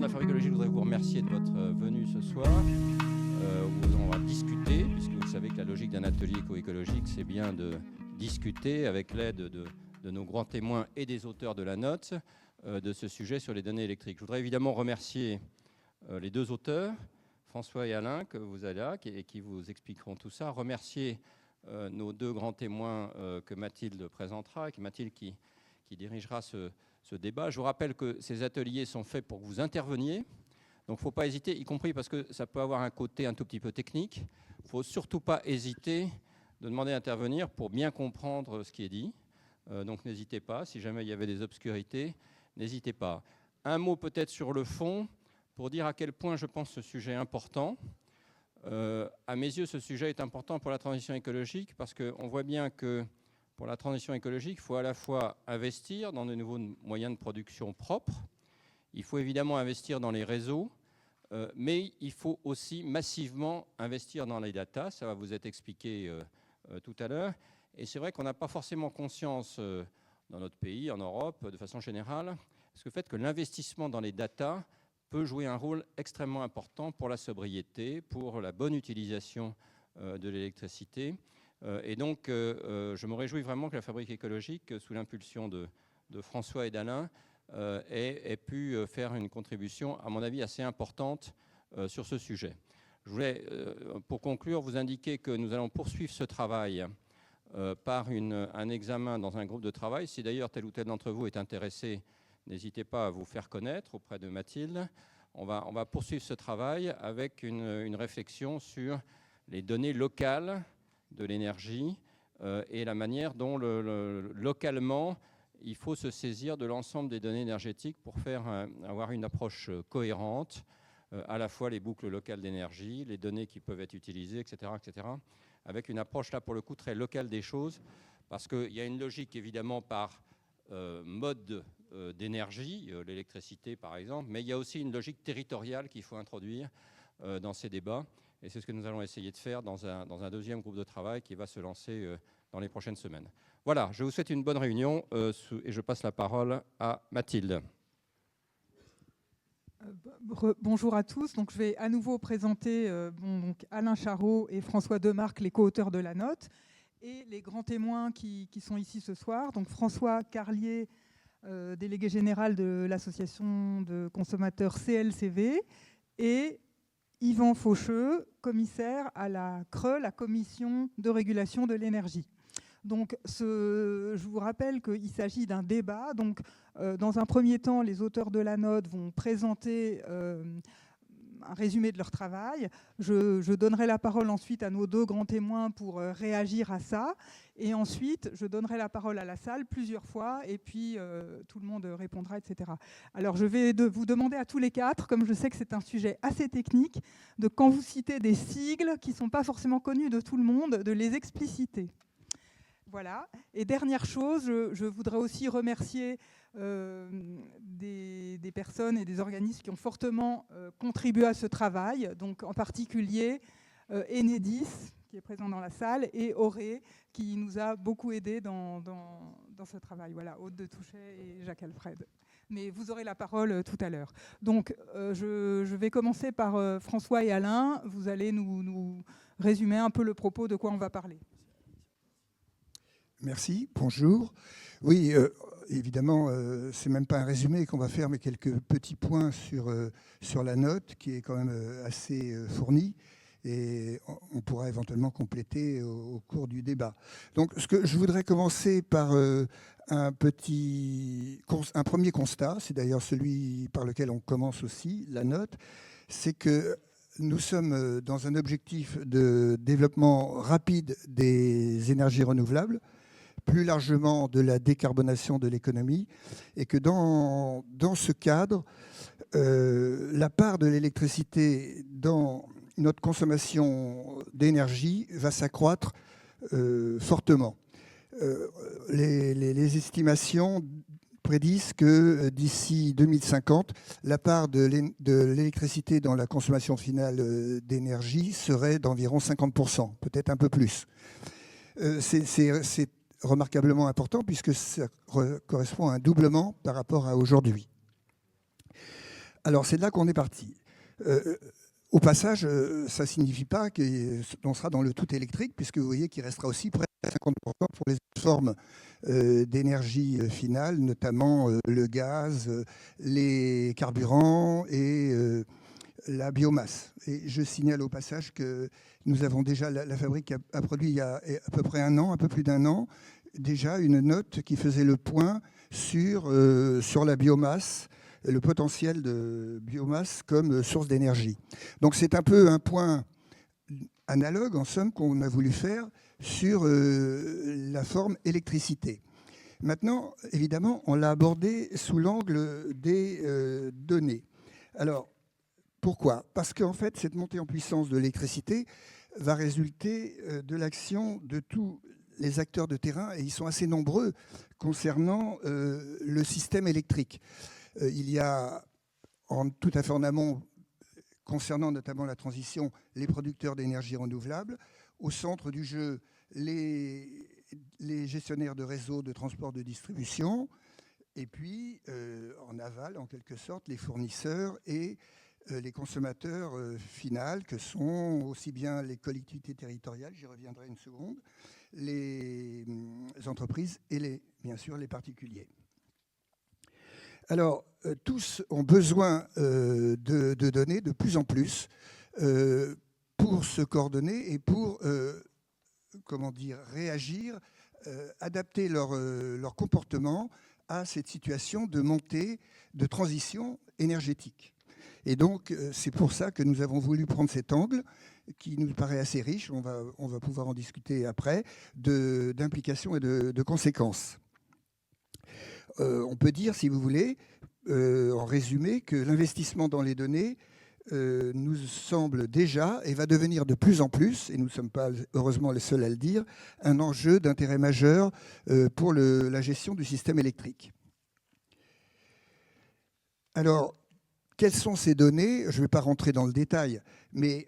de la Fabrique écologique, je voudrais vous remercier de votre venue ce soir. Où on va discuter, puisque vous savez que la logique d'un atelier éco-écologique, c'est bien de discuter avec l'aide de nos grands témoins et des auteurs de la note de ce sujet sur les données électriques. Je voudrais évidemment remercier les deux auteurs, François et Alain, que vous avez là, et qui vous expliqueront tout ça. Remercier nos deux grands témoins que Mathilde présentera, et Mathilde qui dirigera ce débat. Je vous rappelle que ces ateliers sont faits pour que vous interveniez. Donc il ne faut pas hésiter, y compris parce que ça peut avoir un côté un tout petit peu technique. Il ne faut surtout pas hésiter de demander à intervenir pour bien comprendre ce qui est dit. Donc n'hésitez pas, si jamais il y avait des obscurités, n'hésitez pas. Un mot peut-être sur le fond, pour dire à quel point je pense ce sujet important. À mes yeux, ce sujet est important pour la transition écologique, parce qu'on voit bien que pour la transition écologique, il faut à la fois investir dans de nouveaux moyens de production propres. Il faut évidemment investir dans les réseaux, mais il faut aussi massivement investir dans les data. Ça va vous être expliqué tout à l'heure. Et c'est vrai qu'on n'a pas forcément conscience dans notre pays, en Europe, de façon générale, parce que le fait que l'investissement dans les data peut jouer un rôle extrêmement important pour la sobriété, pour la bonne utilisation de l'électricité. Et donc, je me réjouis vraiment que la Fabrique écologique, sous l'impulsion de François et d'Alain, ait pu faire une contribution, à mon avis, assez importante sur ce sujet. Je voulais, pour conclure, vous indiquer que nous allons poursuivre ce travail par un examen dans un groupe de travail. Si d'ailleurs tel ou tel d'entre vous est intéressé, n'hésitez pas à vous faire connaître auprès de Mathilde. On va poursuivre ce travail avec une réflexion sur les données locales de l'énergie et la manière dont localement il faut se saisir de l'ensemble des données énergétiques pour avoir une approche cohérente, à la fois les boucles locales d'énergie, les données qui peuvent être utilisées, etc., avec une approche là pour le coup très locale des choses, parce qu'il y a une logique évidemment par mode d'énergie, l'électricité par exemple, mais il y a aussi une logique territoriale qu'il faut introduire dans ces débats, et c'est ce que nous allons essayer de faire dans un deuxième groupe de travail qui va se lancer dans les prochaines semaines. Voilà, je vous souhaite une bonne réunion et je passe la parole à Mathilde. Bonjour à tous. Donc, je vais à nouveau présenter donc Alain Charot et François Demarque, les co-auteurs de la note, et les grands témoins qui sont ici ce soir. Donc, François Carlier, délégué général de l'association de consommateurs CLCV, et Yvan Faucheux, commissaire à la CRE, la Commission de régulation de l'énergie. Donc, je vous rappelle qu'il s'agit d'un débat. Donc, dans un premier temps, les auteurs de la note vont présenter un résumé de leur travail. Je donnerai la parole ensuite à nos deux grands témoins pour réagir à ça. Et ensuite, je donnerai la parole à la salle plusieurs fois et puis tout le monde répondra, etc. Alors, je vais vous demander à tous les quatre, comme je sais que c'est un sujet assez technique, de quand vous citez des sigles qui ne sont pas forcément connus de tout le monde, de les expliciter. Voilà. Et dernière chose, je voudrais aussi remercier des personnes et des organismes qui ont fortement contribué à ce travail, donc en particulier Enedis, qui est présent dans la salle, et Auré, qui nous a beaucoup aidés dans ce travail. Voilà, Aude de Touchet et Jacques Alfred. Mais vous aurez la parole tout à l'heure. Donc, je vais commencer par François et Alain. Vous allez nous résumer un peu le propos de quoi on va parler. Merci, bonjour. Oui, évidemment, c'est même pas un résumé qu'on va faire, mais quelques petits points sur la note, qui est quand même assez fournie, et on pourra éventuellement compléter au cours du débat. Donc, je voudrais commencer par un premier constat, c'est d'ailleurs celui par lequel on commence aussi la note, c'est que nous sommes dans un objectif de développement rapide des énergies renouvelables, plus largement de la décarbonation de l'économie, et que dans ce cadre, la part de l'électricité dans notre consommation d'énergie va s'accroître fortement. Les estimations prédisent que d'ici 2050, la part de l'électricité dans la consommation finale d'énergie serait d'environ 50%, peut-être un peu plus. C'est remarquablement important puisque ça correspond à un doublement par rapport à aujourd'hui. Alors, c'est de là qu'on est parti. Au passage, ça ne signifie pas qu'on sera dans le tout électrique, puisque vous voyez qu'il restera aussi près de 50% pour les autres formes d'énergie finale, notamment le gaz, les carburants et la biomasse. Et je signale au passage que nous avons déjà, la fabrique a produit il y a à peu près un an, un peu plus d'un an, déjà une note qui faisait le point sur la biomasse, le potentiel de biomasse comme source d'énergie. Donc c'est un peu un point analogue, en somme, qu'on a voulu faire sur la forme électricité. Maintenant, évidemment, on l'a abordé sous l'angle des données. Alors, pourquoi? Parce qu'en fait, cette montée en puissance de l'électricité va résulter de l'action de tous les acteurs de terrain, et ils sont assez nombreux concernant le système électrique. Il y a tout à fait en amont, concernant notamment la transition, les producteurs d'énergie renouvelable. Au centre du jeu, les gestionnaires de réseaux de transport de distribution. Et puis, en aval, en quelque sorte, les fournisseurs et les consommateurs finaux, que sont aussi bien les collectivités territoriales, j'y reviendrai une seconde, les entreprises et bien sûr les particuliers. Alors, tous ont besoin de données de plus en plus pour se coordonner et pour réagir, adapter leur comportement à cette situation de montée, de transition énergétique. Et donc, c'est pour ça que nous avons voulu prendre cet angle qui nous paraît assez riche, on va pouvoir en discuter après, d'implications et de conséquences. On peut dire, si vous voulez, en résumé, que l'investissement dans les données nous semble déjà, et va devenir de plus en plus, et nous ne sommes pas heureusement les seuls à le dire, un enjeu d'intérêt majeur pour la gestion du système électrique. Alors, quelles sont ces données? Je ne vais pas rentrer dans le détail, mais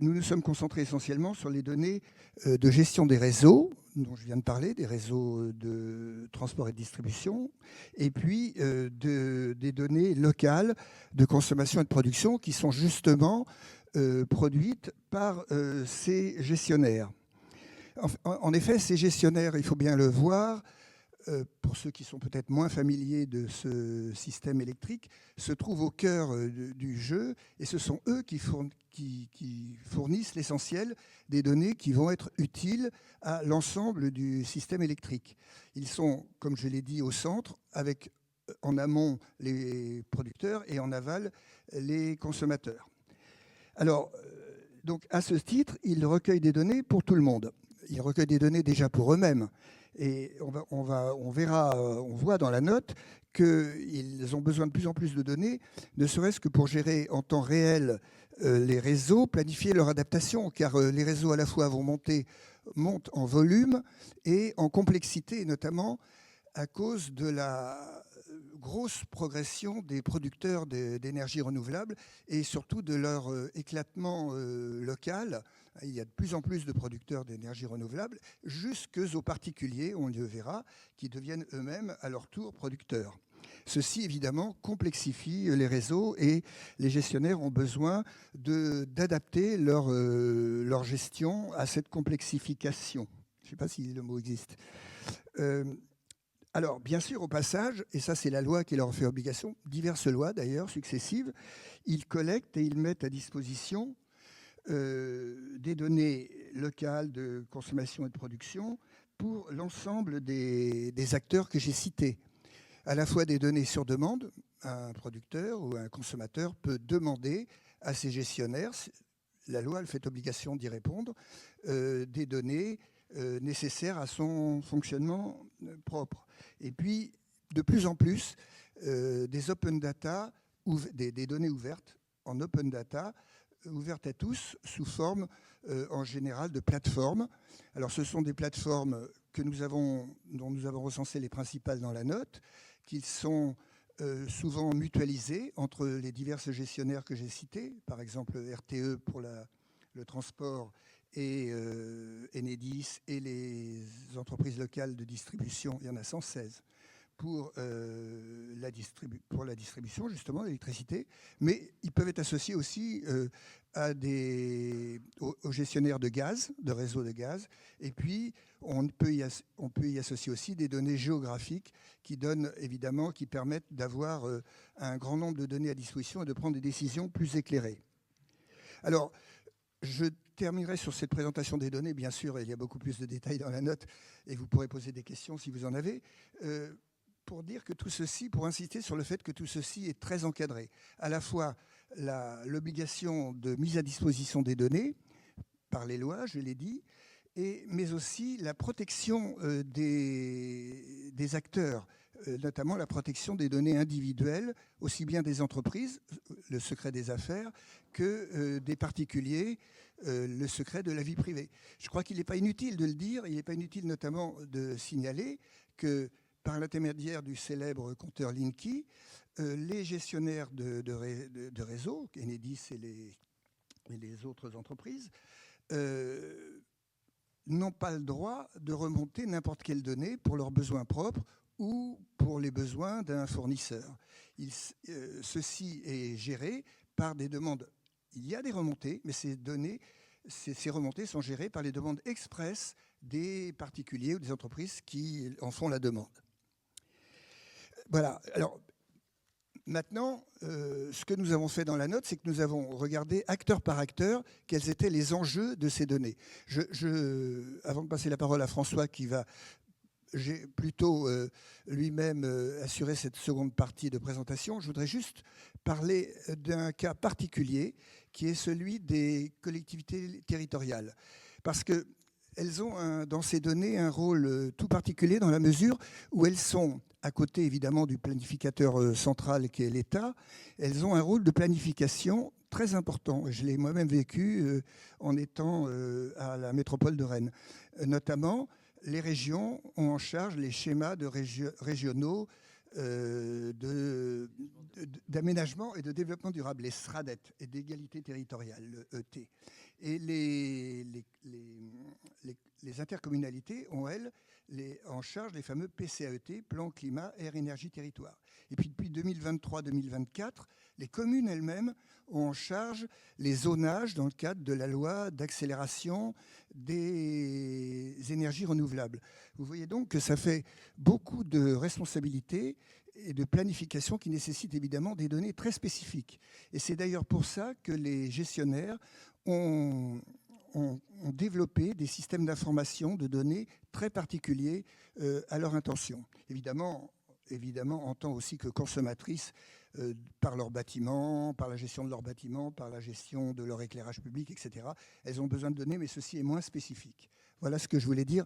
nous nous sommes concentrés essentiellement sur les données de gestion des réseaux, dont je viens de parler, des réseaux de transport et de distribution, et puis des données locales de consommation et de production qui sont justement produites par ces gestionnaires. En effet, ces gestionnaires, il faut bien le voir, pour ceux qui sont peut-être moins familiers de ce système électrique, se trouvent au cœur du jeu, et ce sont eux qui fournissent l'essentiel des données qui vont être utiles à l'ensemble du système électrique. Ils sont, comme je l'ai dit, au centre, avec en amont les producteurs et en aval les consommateurs. Alors, donc à ce titre, ils recueillent des données pour tout le monde. Ils recueillent des données déjà pour eux-mêmes. Et on voit dans la note qu'ils ont besoin de plus en plus de données, ne serait-ce que pour gérer en temps réel les réseaux, planifier leur adaptation, car les réseaux à la fois montent en volume et en complexité, notamment à cause de la grosse progression des producteurs d'énergie renouvelable et surtout de leur éclatement local. Il y a de plus en plus de producteurs d'énergie renouvelable, jusqu'aux particuliers, on le verra, qui deviennent eux-mêmes à leur tour producteurs. Ceci, évidemment, complexifie les réseaux et les gestionnaires ont besoin d'adapter leur gestion à cette complexification. Je ne sais pas si le mot existe. Alors, bien sûr, au passage, et ça c'est la loi qui leur fait obligation, diverses lois d'ailleurs successives, ils collectent et ils mettent à disposition des données locales de consommation et de production pour l'ensemble des acteurs que j'ai cités. À la fois des données sur demande, un producteur ou un consommateur peut demander à ses gestionnaires, la loi elle fait obligation d'y répondre, des données nécessaires à son fonctionnement propre. Et puis, de plus en plus, des open data, des données ouvertes en open data, ouvertes à tous, sous forme en général de plateformes. Alors, ce sont des plateformes dont nous avons recensé les principales dans la note, qui sont souvent mutualisées entre les diverses gestionnaires que j'ai cités, par exemple RTE pour le transport et Enedis et les entreprises locales de distribution, il y en a 116 pour la distribution justement d'électricité, mais ils peuvent être associés aussi aux gestionnaires de gaz, de réseaux de gaz, et puis on peut y associer aussi des données géographiques qui permettent d'avoir un grand nombre de données à disposition et de prendre des décisions plus éclairées. Alors, je terminerai sur cette présentation des données, bien sûr, il y a beaucoup plus de détails dans la note, et vous pourrez poser des questions si vous en avez, pour dire que tout ceci, pour insister sur le fait que tout ceci est très encadré. À la fois l'obligation de mise à disposition des données par les lois, je l'ai dit, mais aussi la protection des acteurs, notamment la protection des données individuelles, aussi bien des entreprises, le secret des affaires, que des particuliers, le secret de la vie privée. Je crois qu'il n'est pas inutile de le dire, il n'est pas inutile notamment de signaler que par l'intermédiaire du célèbre compteur Linky, les gestionnaires de réseau, Enedis et les autres entreprises, n'ont pas le droit de remonter n'importe quelle donnée pour leurs besoins propres ou pour les besoins d'un fournisseur. Ceci est géré par des demandes. Il y a des remontées, mais ces remontées sont gérées par les demandes expresses des particuliers ou des entreprises qui en font la demande. Voilà. Alors, maintenant, ce que nous avons fait dans la note, c'est que nous avons regardé acteur par acteur quels étaient les enjeux de ces données. Avant de passer la parole à François, qui va plutôt lui-même assurer cette seconde partie de présentation, je voudrais juste parler d'un cas particulier qui est celui des collectivités territoriales. Parce qu'elles ont dans ces données un rôle tout particulier dans la mesure où elles sont, à côté évidemment du planificateur central qui est l'État, elles ont un rôle de planification très important. Je l'ai moi-même vécu en étant à la métropole de Rennes. Notamment, les régions ont en charge les schémas régionaux d'aménagement et de développement durable, les SRADET, et d'égalité territoriale, le ET. Et les intercommunalités ont, elles, en charge les fameux PCAET, Plan Climat, Air, Énergie, Territoire. Et puis depuis 2023-2024, les communes elles-mêmes ont en charge les zonages dans le cadre de la loi d'accélération des énergies renouvelables. Vous voyez donc que ça fait beaucoup de responsabilités et de planification qui nécessitent évidemment des données très spécifiques. Et c'est d'ailleurs pour ça que les gestionnaires ont développé des systèmes d'information de données très particuliers à leur intention. Évidemment, en tant aussi que consommatrices par leurs bâtiments, par la gestion de leurs bâtiments, par la gestion de leur éclairage public, etc. Elles ont besoin de données, mais ceci est moins spécifique. Voilà ce que je voulais dire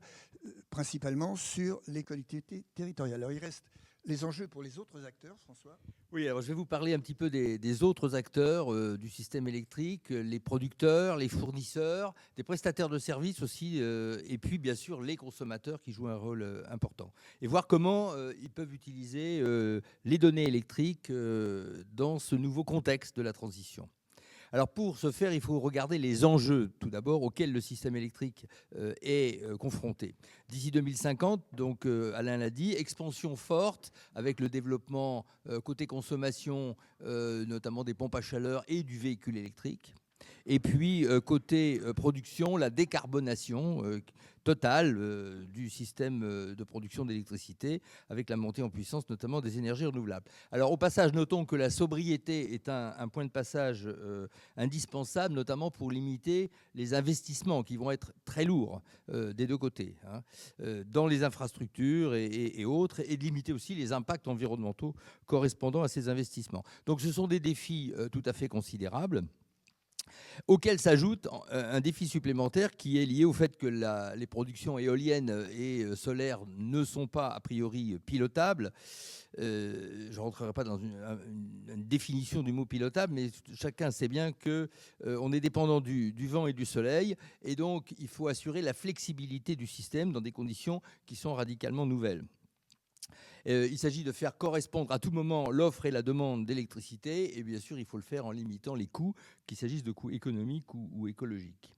principalement sur les collectivités territoriales. Alors il reste les enjeux pour les autres acteurs, François. Oui, alors je vais vous parler un petit peu des autres acteurs du système électrique, les producteurs, les fournisseurs, des prestataires de services aussi, et puis bien sûr les consommateurs qui jouent un rôle important. Et voir comment ils peuvent utiliser les données électriques dans ce nouveau contexte de la transition. Alors pour ce faire, il faut regarder les enjeux, tout d'abord, auxquels le système électrique est confronté. D'ici 2050, donc Alain l'a dit, expansion forte avec le développement côté consommation, notamment des pompes à chaleur et du véhicule électrique. Et puis côté production, la décarbonation totale du système de production d'électricité avec la montée en puissance notamment des énergies renouvelables. Alors au passage, notons que la sobriété est un point de passage indispensable, notamment pour limiter les investissements qui vont être très lourds des deux côtés, dans les infrastructures et autres, et de limiter aussi les impacts environnementaux correspondant à ces investissements. Donc ce sont des défis tout à fait considérables, auquel s'ajoute un défi supplémentaire qui est lié au fait que les productions éoliennes et solaires ne sont pas a priori pilotables. Je ne rentrerai pas dans une définition du mot pilotable, mais chacun sait bien qu'on est dépendant du vent et du soleil, et donc il faut assurer la flexibilité du système dans des conditions qui sont radicalement nouvelles. Il s'agit de faire correspondre à tout moment l'offre et la demande d'électricité, et bien sûr il faut le faire en limitant les coûts, qu'il s'agisse de coûts économiques ou écologiques.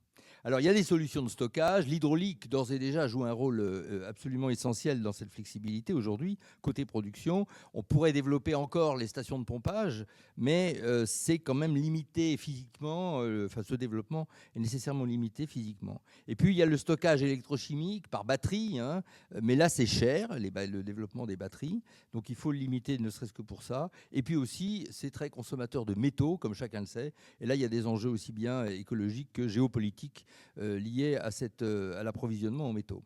Alors, il y a des solutions de stockage. L'hydraulique, d'ores et déjà, joue un rôle absolument essentiel dans cette flexibilité aujourd'hui. Côté production, on pourrait développer encore les stations de pompage, mais c'est quand même limité physiquement. Enfin, ce développement est nécessairement limité physiquement. Et puis, il y a le stockage électrochimique par batterie, hein, mais là, c'est cher, le développement des batteries. Donc, il faut le limiter, ne serait-ce que pour ça. Et puis aussi, c'est très consommateur de métaux, comme chacun le sait. Et là, il y a des enjeux aussi bien écologiques que géopolitiques liés à l'approvisionnement en métaux.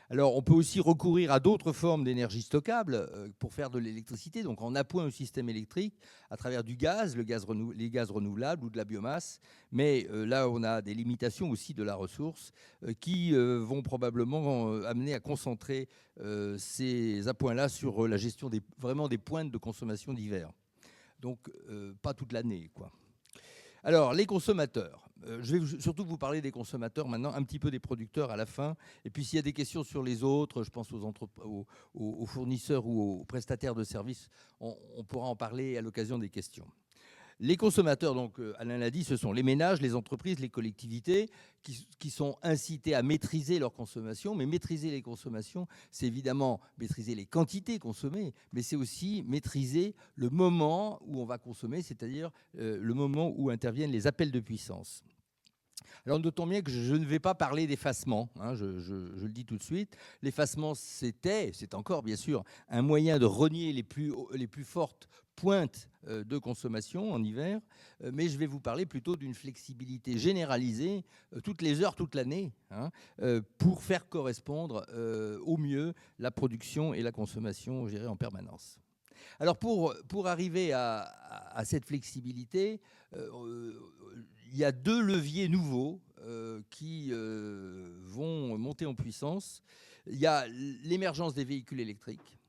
Alors, on peut aussi recourir à d'autres formes d'énergie stockable pour faire de l'électricité, donc en appoint au système électrique à travers du gaz, les gaz renouvelables ou de la biomasse. Mais là, on a des limitations aussi de la ressource qui vont probablement amener à concentrer ces appoints-là sur la gestion vraiment des pointes de consommation d'hiver. Donc, pas toute l'année, quoi. Alors, les consommateurs. Je vais surtout vous parler des consommateurs maintenant, un petit peu des producteurs à la fin. Et puis, s'il y a des questions sur les autres, je pense aux fournisseurs ou aux prestataires de services, on pourra en parler à l'occasion des questions. Les consommateurs, donc Alain l'a dit, ce sont les ménages, les entreprises, les collectivités qui sont incités à maîtriser leur consommation. Mais maîtriser les consommations, c'est évidemment maîtriser les quantités consommées, mais c'est aussi maîtriser le moment où on va consommer, c'est-à-dire le moment où interviennent les appels de puissance. Alors notons bien que je ne vais pas parler d'effacement, hein, je le dis tout de suite. L'effacement, c'est encore bien sûr un moyen de renier les plus fortes pointes de consommation en hiver, mais je vais vous parler plutôt d'une flexibilité généralisée toutes les heures, toute l'année, hein, pour faire correspondre au mieux la production et la consommation gérée en permanence. Alors pour arriver à cette flexibilité, il y a deux leviers nouveaux qui vont monter en puissance. Il y a l'émergence des véhicules électriques.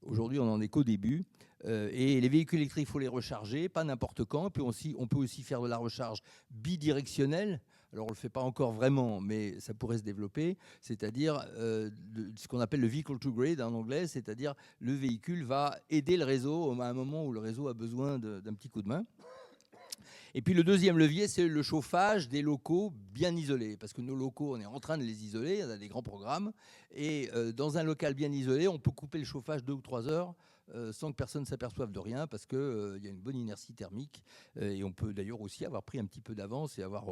Aujourd'hui, on n'en est qu'au début. Et les véhicules électriques, il faut les recharger, pas n'importe quand. Et puis on peut aussi faire de la recharge bidirectionnelle. Alors, on ne le fait pas encore vraiment, mais ça pourrait se développer. C'est-à-dire ce qu'on appelle le vehicle to grid en anglais, c'est-à-dire le véhicule va aider le réseau à un moment où le réseau a besoin d'un petit coup de main. Et puis le deuxième levier, c'est le chauffage des locaux bien isolés. Parce que nos locaux, on est en train de les isoler, on a des grands programmes. Et dans un local bien isolé, on peut couper le chauffage 2 ou 3 heures sans que personne ne s'aperçoive de rien, parce qu'il y a une bonne inertie thermique. Et on peut d'ailleurs aussi avoir pris un petit peu d'avance et avoir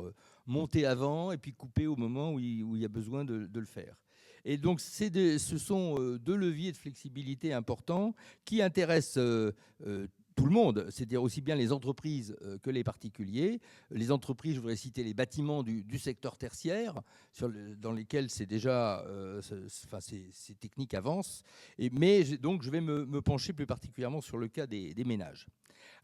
monté avant et puis coupé au moment où il y a besoin de le faire. Et donc, ce sont deux leviers de flexibilité importants qui intéressent tout le monde, c'est-à-dire aussi bien les entreprises que les particuliers. Les entreprises, je voudrais citer les bâtiments du secteur tertiaire, dans lesquels c'est déjà, ces techniques avancent. Mais donc, je vais me pencher plus particulièrement sur le cas des ménages.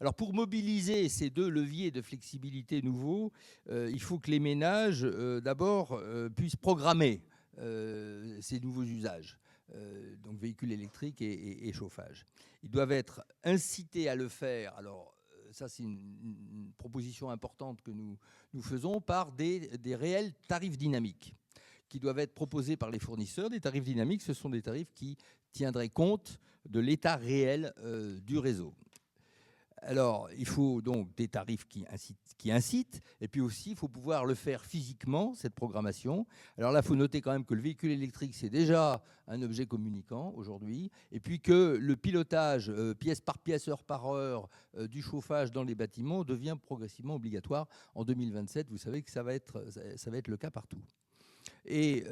Alors, pour mobiliser ces deux leviers de flexibilité nouveaux, il faut que les ménages, d'abord, puissent programmer ces nouveaux usages. Donc véhicules électriques et chauffage. Ils doivent être incités à le faire. Alors ça, c'est une proposition importante que nous faisons par des réels tarifs dynamiques qui doivent être proposés par les fournisseurs. Des tarifs dynamiques, ce sont des tarifs qui tiendraient compte de l'état réel du réseau. Alors, il faut donc des tarifs qui incitent, et puis aussi, il faut pouvoir le faire physiquement, cette programmation. Alors là, il faut noter quand même que le véhicule électrique, c'est déjà un objet communicant aujourd'hui, et puis que le pilotage pièce par pièce, heure par heure du chauffage dans les bâtiments devient progressivement obligatoire en 2027. Vous savez que ça va être le cas partout. Et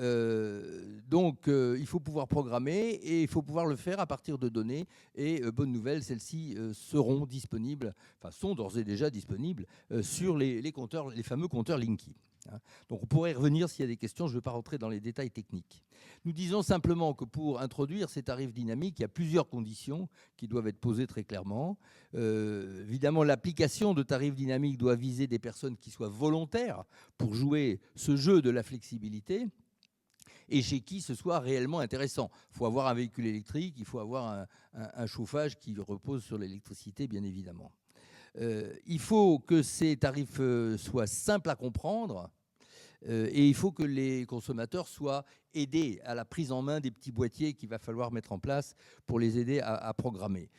donc, il faut pouvoir programmer et il faut pouvoir le faire à partir de données. Et bonne nouvelle, celles-ci seront disponibles, enfin sont d'ores et déjà disponibles sur les compteurs, les fameux compteurs Linky. Donc on pourrait y revenir s'il y a des questions, je ne vais pas rentrer dans les détails techniques. Nous disons simplement que pour introduire ces tarifs dynamiques, il y a plusieurs conditions qui doivent être posées très clairement. Évidemment, l'application de tarifs dynamiques doit viser des personnes qui soient volontaires pour jouer ce jeu de la flexibilité et chez qui ce soit réellement intéressant. Il faut avoir un véhicule électrique, il faut avoir un chauffage qui repose sur l'électricité, bien évidemment. Il faut que ces tarifs soient simples à comprendre et il faut que les consommateurs soient aidés à la prise en main des petits boîtiers qu'il va falloir mettre en place pour les aider à programmer.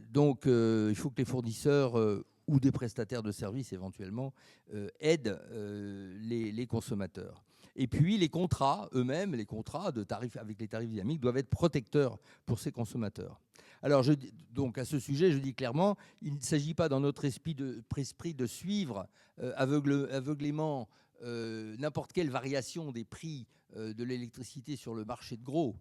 Donc il faut que les fournisseurs ou des prestataires de services éventuellement aident les consommateurs. Et puis les contrats eux-mêmes, les contrats de tarifs avec les tarifs dynamiques doivent être protecteurs pour ces consommateurs. Alors donc à ce sujet, je dis clairement, il ne s'agit pas dans notre esprit de suivre aveuglément n'importe quelle variation des prix de l'électricité sur le marché de gros.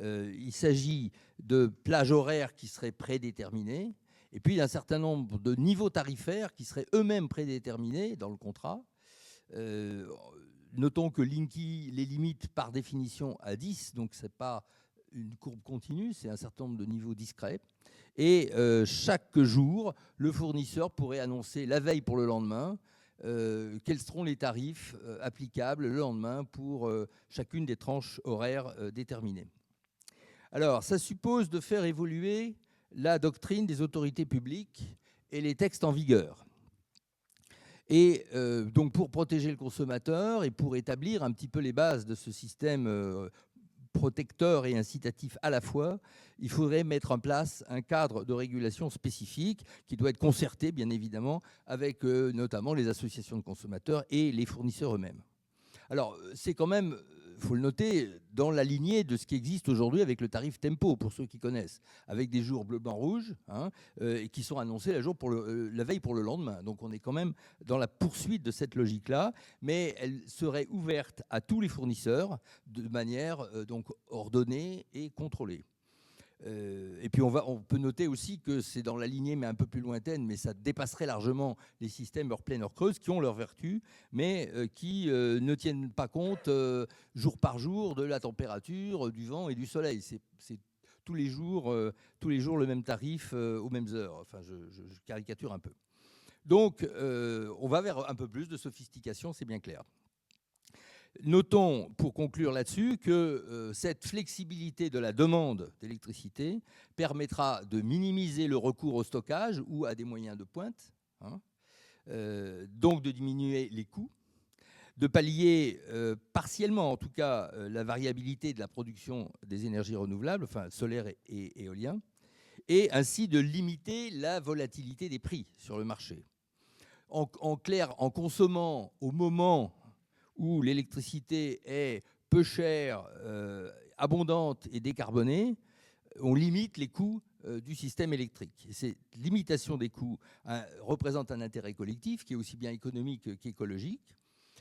Il s'agit de plages horaires qui seraient prédéterminées, et puis d'un certain nombre de niveaux tarifaires qui seraient eux-mêmes prédéterminés dans le contrat. Notons que Linky les limite par définition à 10, donc ce n'est pas une courbe continue, c'est un certain nombre de niveaux discrets. Et chaque jour, le fournisseur pourrait annoncer la veille pour le lendemain quels seront les tarifs applicables le lendemain pour chacune des tranches horaires déterminées. Alors, ça suppose de faire évoluer la doctrine des autorités publiques et les textes en vigueur. Et donc, pour protéger le consommateur et pour établir un petit peu les bases de ce système protecteur et incitatif à la fois, il faudrait mettre en place un cadre de régulation spécifique qui doit être concerté, bien évidemment, avec notamment les associations de consommateurs et les fournisseurs eux-mêmes. Alors, c'est quand même, il faut le noter, dans la lignée de ce qui existe aujourd'hui avec le tarif Tempo, pour ceux qui connaissent, avec des jours bleu, blanc, rouge, qui sont annoncés la veille pour le lendemain. Donc, on est quand même dans la poursuite de cette logique-là, mais elle serait ouverte à tous les fournisseurs de manière donc ordonnée et contrôlée. Et puis on peut noter aussi que c'est dans la lignée, mais un peu plus lointaine, mais ça dépasserait largement les systèmes heure pleine, heure creuse, qui ont leurs vertus, mais qui ne tiennent pas compte jour par jour de la température, du vent et du soleil. C'est tous les jours le même tarif aux mêmes heures. Enfin, je caricature un peu. Donc, on va vers un peu plus de sophistication, c'est bien clair. Notons, pour conclure là-dessus, que cette flexibilité de la demande d'électricité permettra de minimiser le recours au stockage ou à des moyens de pointe, donc de diminuer les coûts, de pallier partiellement, en tout cas, la variabilité de la production des énergies renouvelables, enfin solaire et éolien, et ainsi de limiter la volatilité des prix sur le marché. En clair, en consommant au moment où l'électricité est peu chère, abondante et décarbonée, on limite les coûts du système électrique. Et cette limitation des coûts représente un intérêt collectif qui est aussi bien économique qu'écologique,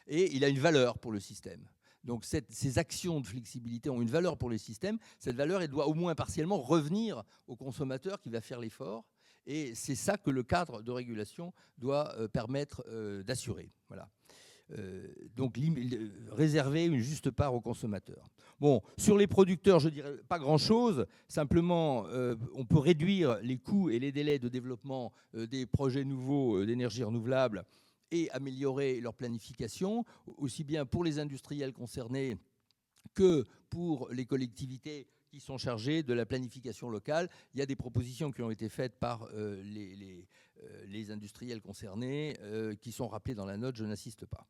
et il a une valeur pour le système. Donc ces actions de flexibilité ont une valeur pour le système. Cette valeur, elle doit au moins partiellement revenir au consommateur qui va faire l'effort, et c'est ça que le cadre de régulation doit permettre d'assurer. Voilà. Donc réserver une juste part aux consommateurs. Bon, sur les producteurs, je dirais pas grand-chose. Simplement, on peut réduire les coûts et les délais de développement des projets nouveaux d'énergie renouvelable et améliorer leur planification, aussi bien pour les industriels concernés que pour les collectivités qui sont chargées de la planification locale. Il y a des propositions qui ont été faites par les industriels concernés qui sont rappelées dans la note, je n'insiste pas.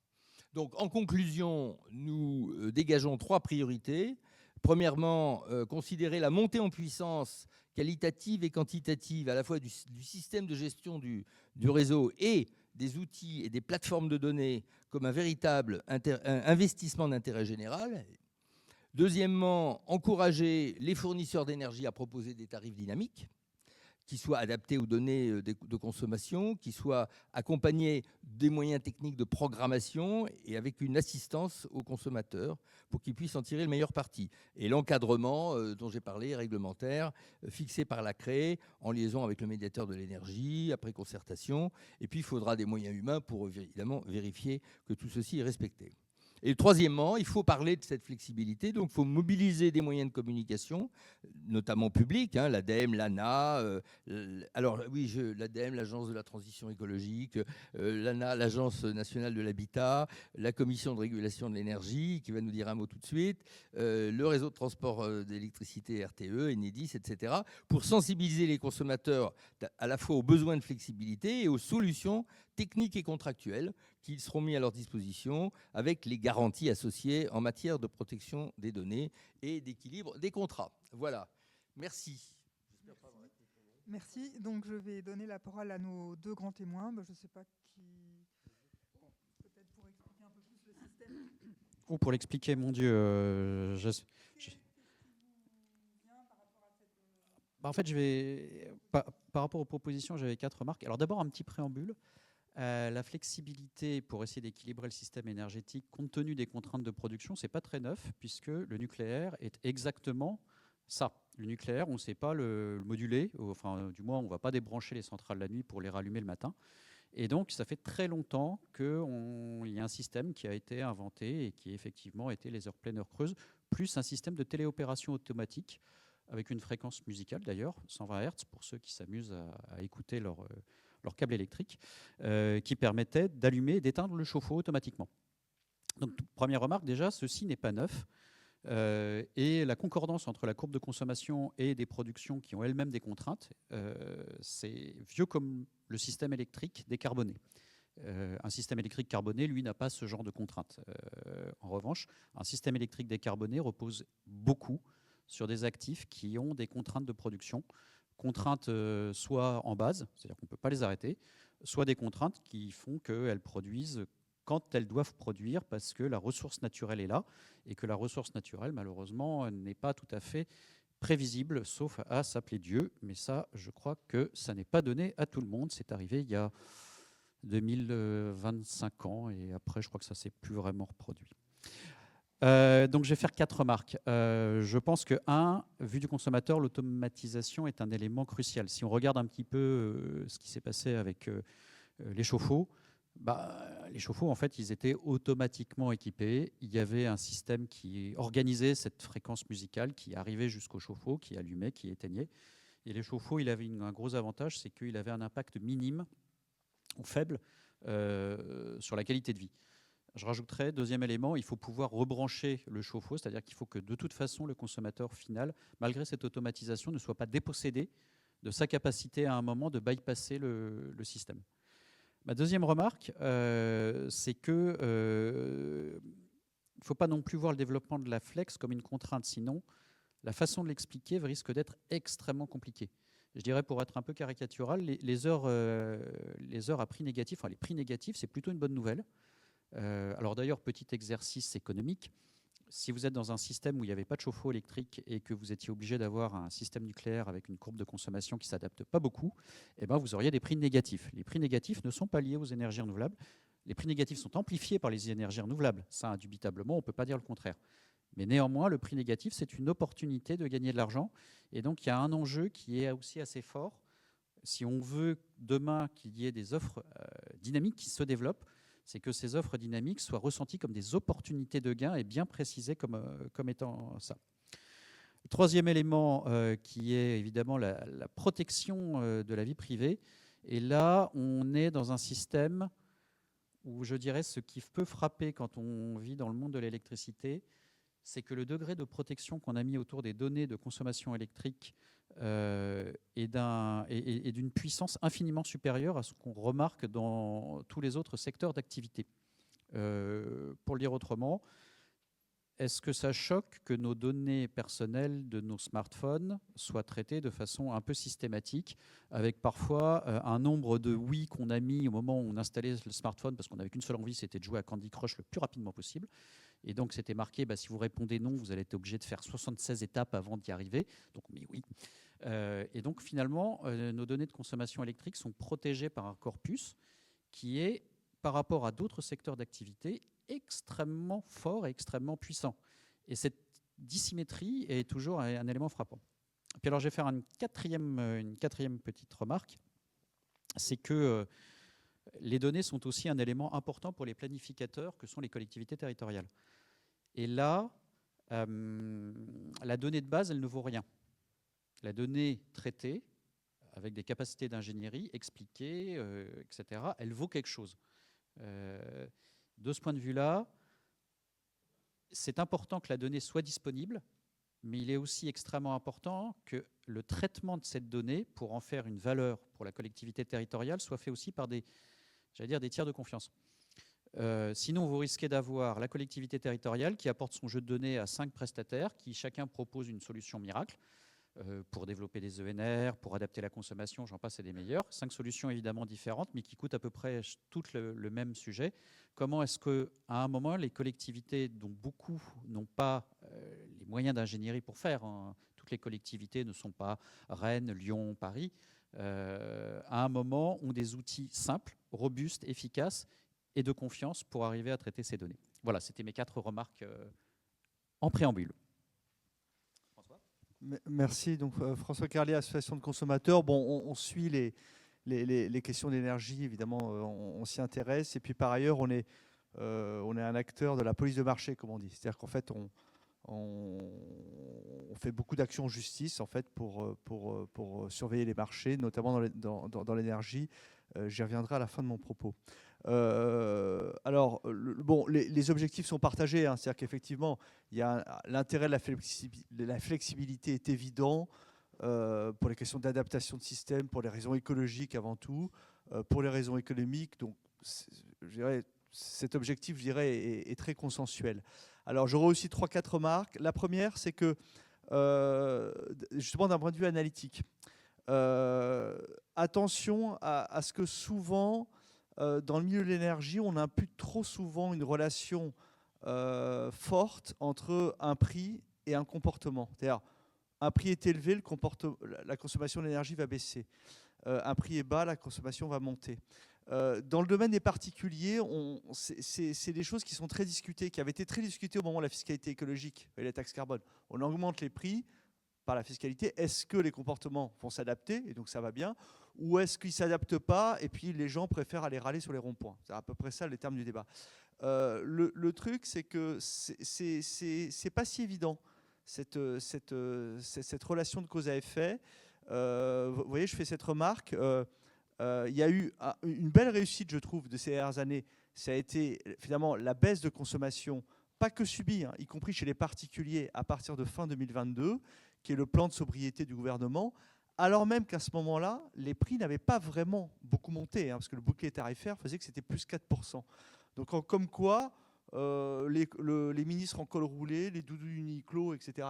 Donc, en conclusion, nous dégageons 3 priorités. Premièrement, considérer la montée en puissance qualitative et quantitative à la fois du système de gestion du réseau et des outils et des plateformes de données comme un véritable investissement d'intérêt général. Deuxièmement, encourager les fournisseurs d'énergie à proposer des tarifs dynamiques qui soient adaptés aux données de consommation, qui soient accompagnés des moyens techniques de programmation et avec une assistance aux consommateurs pour qu'ils puissent en tirer le meilleur parti. Et l'encadrement dont j'ai parlé, réglementaire, fixé par la CRE, en liaison avec le médiateur de l'énergie, après concertation. Et puis, il faudra des moyens humains pour évidemment vérifier que tout ceci est respecté. Et troisièmement, il faut parler de cette flexibilité, donc il faut mobiliser des moyens de communication, notamment publics, l'ADEME, l'ANA, l'ADEME, l'Agence de la transition écologique, l'ANA, l'Agence nationale de l'habitat, la Commission de régulation de l'énergie, qui va nous dire un mot tout de suite, le réseau de transport d'électricité RTE, Enedis, etc., pour sensibiliser les consommateurs à la fois aux besoins de flexibilité et aux solutions techniques et contractuelles qui seront mis à leur disposition avec les garanties associées en matière de protection des données et d'équilibre des contrats. Voilà. Merci. Merci. Donc, je vais donner la parole à nos deux grands témoins. Je ne sais pas qui... Peut-être pour expliquer un peu plus le système. Ou pour l'expliquer, mon Dieu, en fait, par rapport aux propositions, j'avais 4 remarques. Alors d'abord, un petit préambule. La flexibilité pour essayer d'équilibrer le système énergétique compte tenu des contraintes de production, c'est pas très neuf puisque le nucléaire est exactement ça. Le nucléaire, on ne sait pas le moduler, enfin du moins on ne va pas débrancher les centrales la nuit pour les rallumer le matin. Et donc ça fait très longtemps qu'il y a un système qui a été inventé et qui effectivement était les heures pleines, heures creuses, plus un système de téléopération automatique avec une fréquence musicale d'ailleurs, 120 Hz pour ceux qui s'amusent à écouter leur câble électrique, qui permettait d'allumer et d'éteindre le chauffe-eau automatiquement. Donc, première remarque, déjà, ceci n'est pas neuf. Et la concordance entre la courbe de consommation et des productions qui ont elles-mêmes des contraintes, c'est vieux comme le système électrique décarboné. Un système électrique carboné, lui, n'a pas ce genre de contraintes. En revanche, un système électrique décarboné repose beaucoup sur des actifs qui ont des contraintes de production, contraintes soit en base, c'est-à-dire qu'on ne peut pas les arrêter, soit des contraintes qui font qu'elles produisent quand elles doivent produire parce que la ressource naturelle est là et que la ressource naturelle, malheureusement, n'est pas tout à fait prévisible, sauf à s'appeler Dieu. Mais ça, je crois que ça n'est pas donné à tout le monde. C'est arrivé il y a 2025 ans et après, je crois que ça ne s'est plus vraiment reproduit. Donc je vais faire 4 remarques. Je pense que, vu du consommateur, l'automatisation est un élément crucial. Si on regarde un petit peu ce qui s'est passé avec les chauffe-eau, les chauffe-eau, en fait, ils étaient automatiquement équipés. Il y avait un système qui organisait cette fréquence musicale qui arrivait jusqu'au chauffe-eau, qui allumait, qui éteignait. Et les chauffe-eau, il avait un gros avantage, c'est qu'il avait un impact minime ou faible sur la qualité de vie. Je rajouterais, deuxième élément, il faut pouvoir rebrancher le chauffe-eau, c'est-à-dire qu'il faut que de toute façon le consommateur final, malgré cette automatisation, ne soit pas dépossédé de sa capacité à un moment de bypasser le système. Ma deuxième remarque, c'est qu'il ne faut pas non plus voir le développement de la flex comme une contrainte, sinon la façon de l'expliquer risque d'être extrêmement compliquée. Je dirais, pour être un peu caricatural, les heures à prix négatif, enfin les prix négatifs, c'est plutôt une bonne nouvelle. Alors d'ailleurs, petit exercice économique, si vous êtes dans un système où il n'y avait pas de chauffe-eau électrique et que vous étiez obligé d'avoir un système nucléaire avec une courbe de consommation qui ne s'adapte pas beaucoup, eh ben vous auriez des prix négatifs. Les prix négatifs ne sont pas liés aux énergies renouvelables. Les prix négatifs sont amplifiés par les énergies renouvelables. Ça, indubitablement, on ne peut pas dire le contraire. Mais néanmoins, le prix négatif, c'est une opportunité de gagner de l'argent. Et donc, il y a un enjeu qui est aussi assez fort. Si on veut demain qu'il y ait des offres dynamiques qui se développent, c'est que ces offres dynamiques soient ressenties comme des opportunités de gain et bien précisées comme étant ça. Le troisième élément qui est évidemment la protection de la vie privée. Et là, on est dans un système où, je dirais, ce qui peut frapper quand on vit dans le monde de l'électricité, c'est que le degré de protection qu'on a mis autour des données de consommation électrique est d'une puissance infiniment supérieure à ce qu'on remarque dans tous les autres secteurs d'activité. Pour le dire autrement, est-ce que ça choque que nos données personnelles de nos smartphones soient traitées de façon un peu systématique, avec parfois un nombre de oui qu'on a mis au moment où on installait le smartphone, parce qu'on n'avait qu'une seule envie, c'était de jouer à Candy Crush le plus rapidement possible. Et donc, c'était marqué, si vous répondez non, vous allez être obligé de faire 76 étapes avant d'y arriver. Donc, mais oui. Et donc, finalement, nos données de consommation électrique sont protégées par un corpus qui est, par rapport à d'autres secteurs d'activité, extrêmement fort et extrêmement puissant. Et cette dissymétrie est toujours un élément frappant. Puis alors, je vais faire une quatrième petite remarque. C'est que les données sont aussi un élément important pour les planificateurs que sont les collectivités territoriales. Et là, la donnée de base, elle ne vaut rien. La donnée traitée, avec des capacités d'ingénierie expliquées, etc., elle vaut quelque chose. De ce point de vue-là, c'est important que la donnée soit disponible, mais il est aussi extrêmement important que le traitement de cette donnée, pour en faire une valeur pour la collectivité territoriale, soit fait aussi par des tiers de confiance. Sinon, vous risquez d'avoir la collectivité territoriale qui apporte son jeu de données à 5 prestataires, qui chacun propose une solution miracle. pour développer des ENR, pour adapter la consommation, j'en passe et des meilleurs. 5 solutions évidemment différentes, mais qui coûtent à peu près toutes le même sujet. Comment est-ce qu'à un moment, les collectivités, dont beaucoup n'ont pas les moyens d'ingénierie pour faire, hein, toutes les collectivités ne sont pas Rennes, Lyon, Paris, à un moment ont des outils simples, robustes, efficaces et de confiance pour arriver à traiter ces données. Voilà, c'était mes 4 remarques en préambule. Merci. Donc, François Carlier, association de consommateurs. Bon, on suit les questions d'énergie, évidemment, on s'y intéresse. Et puis, par ailleurs, on est un acteur de la police de marché, comme on dit. C'est-à-dire qu'en fait, on fait beaucoup d'actions en justice, en fait, pour surveiller les marchés, notamment dans l'énergie. J'y reviendrai à la fin de mon propos. Alors, les objectifs sont partagés, hein, c'est-à-dire qu'effectivement, l'intérêt de la flexibilité est évident pour les questions d'adaptation de système, pour les raisons écologiques avant tout, pour les raisons économiques. Donc, je dirais, cet objectif, je dirais, est très consensuel. Alors, j'aurais aussi 3-4 remarques. La première, c'est que, justement, d'un point de vue analytique, attention à ce que souvent, dans le milieu de l'énergie, on impute trop souvent une relation forte entre un prix et un comportement. C'est-à-dire, un prix est élevé, la consommation d'énergie va baisser. Un prix est bas, la consommation va monter. Dans le domaine des particuliers, c'est des choses qui sont très discutées, qui avaient été très discutées au moment de la fiscalité écologique et la taxe carbone. On augmente les prix par la fiscalité. Est-ce que les comportements vont s'adapter, et donc ça va bien, ou est-ce qu'ils ne s'adaptent pas et puis les gens préfèrent aller râler sur les ronds-points? C'est à peu près ça les termes du débat. Le truc, c'est que c'est pas si évident, cette relation de cause à effet. Vous voyez, je fais cette remarque. Il y a eu une belle réussite, je trouve, de ces dernières années. Ça a été finalement la baisse de consommation, pas que subie, hein, y compris chez les particuliers à partir de fin 2022, qui est le plan de sobriété du gouvernement, alors même qu'à ce moment-là, les prix n'avaient pas vraiment beaucoup monté, hein, parce que le bouclier tarifaire faisait que c'était plus 4%. Donc comme quoi, les ministres en col roulé, les doudous Uniqlo, etc.,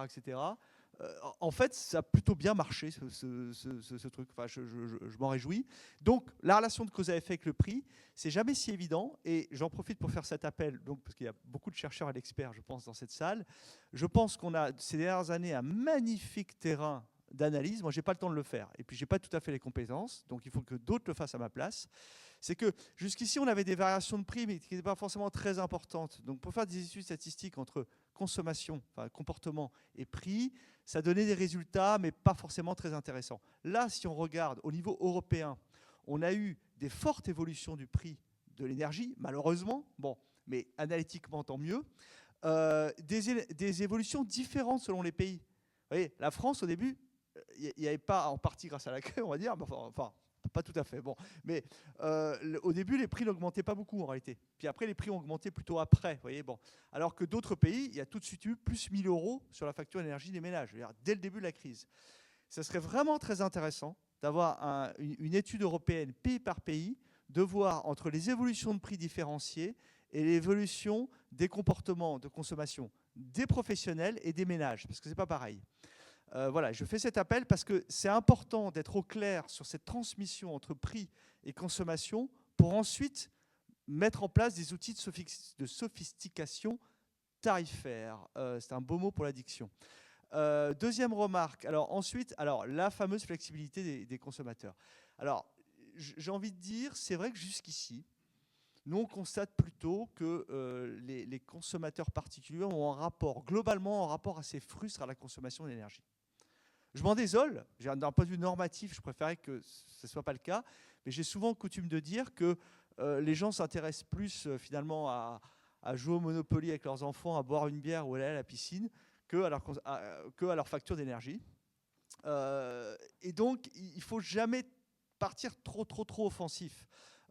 en fait, ça a plutôt bien marché, ce truc. Enfin, je m'en réjouis. Donc, la relation de cause à effet avec le prix, c'est jamais si évident. Et j'en profite pour faire cet appel, donc, parce qu'il y a beaucoup de chercheurs et d'experts, je pense, dans cette salle. Je pense qu'on a, ces dernières années, un magnifique terrain d'analyse. Moi, je n'ai pas le temps de le faire. Et puis, je n'ai pas tout à fait les compétences. Donc, il faut que d'autres le fassent à ma place. C'est que jusqu'ici, on avait des variations de prix, mais qui n'étaient pas forcément très importantes. Donc, pour faire des études statistiques entre consommation, enfin, comportement et prix, ça donnait des résultats, mais pas forcément très intéressants. Là, si on regarde au niveau européen, on a eu des fortes évolutions du prix de l'énergie, malheureusement, bon, mais analytiquement, tant mieux. Des évolutions différentes selon les pays. Vous voyez, la France, au début, il n'y avait pas, en partie grâce à la crise, on va dire, enfin, pas tout à fait, bon. Mais au début, les prix n'augmentaient pas beaucoup en réalité. Puis après, les prix ont augmenté plutôt après, vous voyez, bon. Alors que d'autres pays, il y a tout de suite eu plus 1 000 € sur la facture d'énergie des ménages, je veux dire, dès le début de la crise. Ce serait vraiment très intéressant d'avoir une étude européenne pays par pays, de voir entre les évolutions de prix différenciées et l'évolution des comportements de consommation des professionnels et des ménages, parce que ce n'est pas pareil. Voilà, je fais cet appel parce que c'est important d'être au clair sur cette transmission entre prix et consommation pour ensuite mettre en place des outils de sophistication tarifaire. C'est un beau mot pour l'addiction. Deuxième remarque, ensuite, la fameuse flexibilité des consommateurs. Alors, j'ai envie de dire, c'est vrai que jusqu'ici, nous, on constate plutôt que les consommateurs particuliers ont globalement un rapport assez frustre à la consommation d'énergie. Je m'en désole, d'un point de vue normatif, je préférais que ce ne soit pas le cas, mais j'ai souvent coutume de dire que les gens s'intéressent plus finalement à jouer au Monopoly avec leurs enfants, à boire une bière ou aller à la piscine, que à leur facture d'énergie. Et donc, il ne faut jamais partir trop offensif.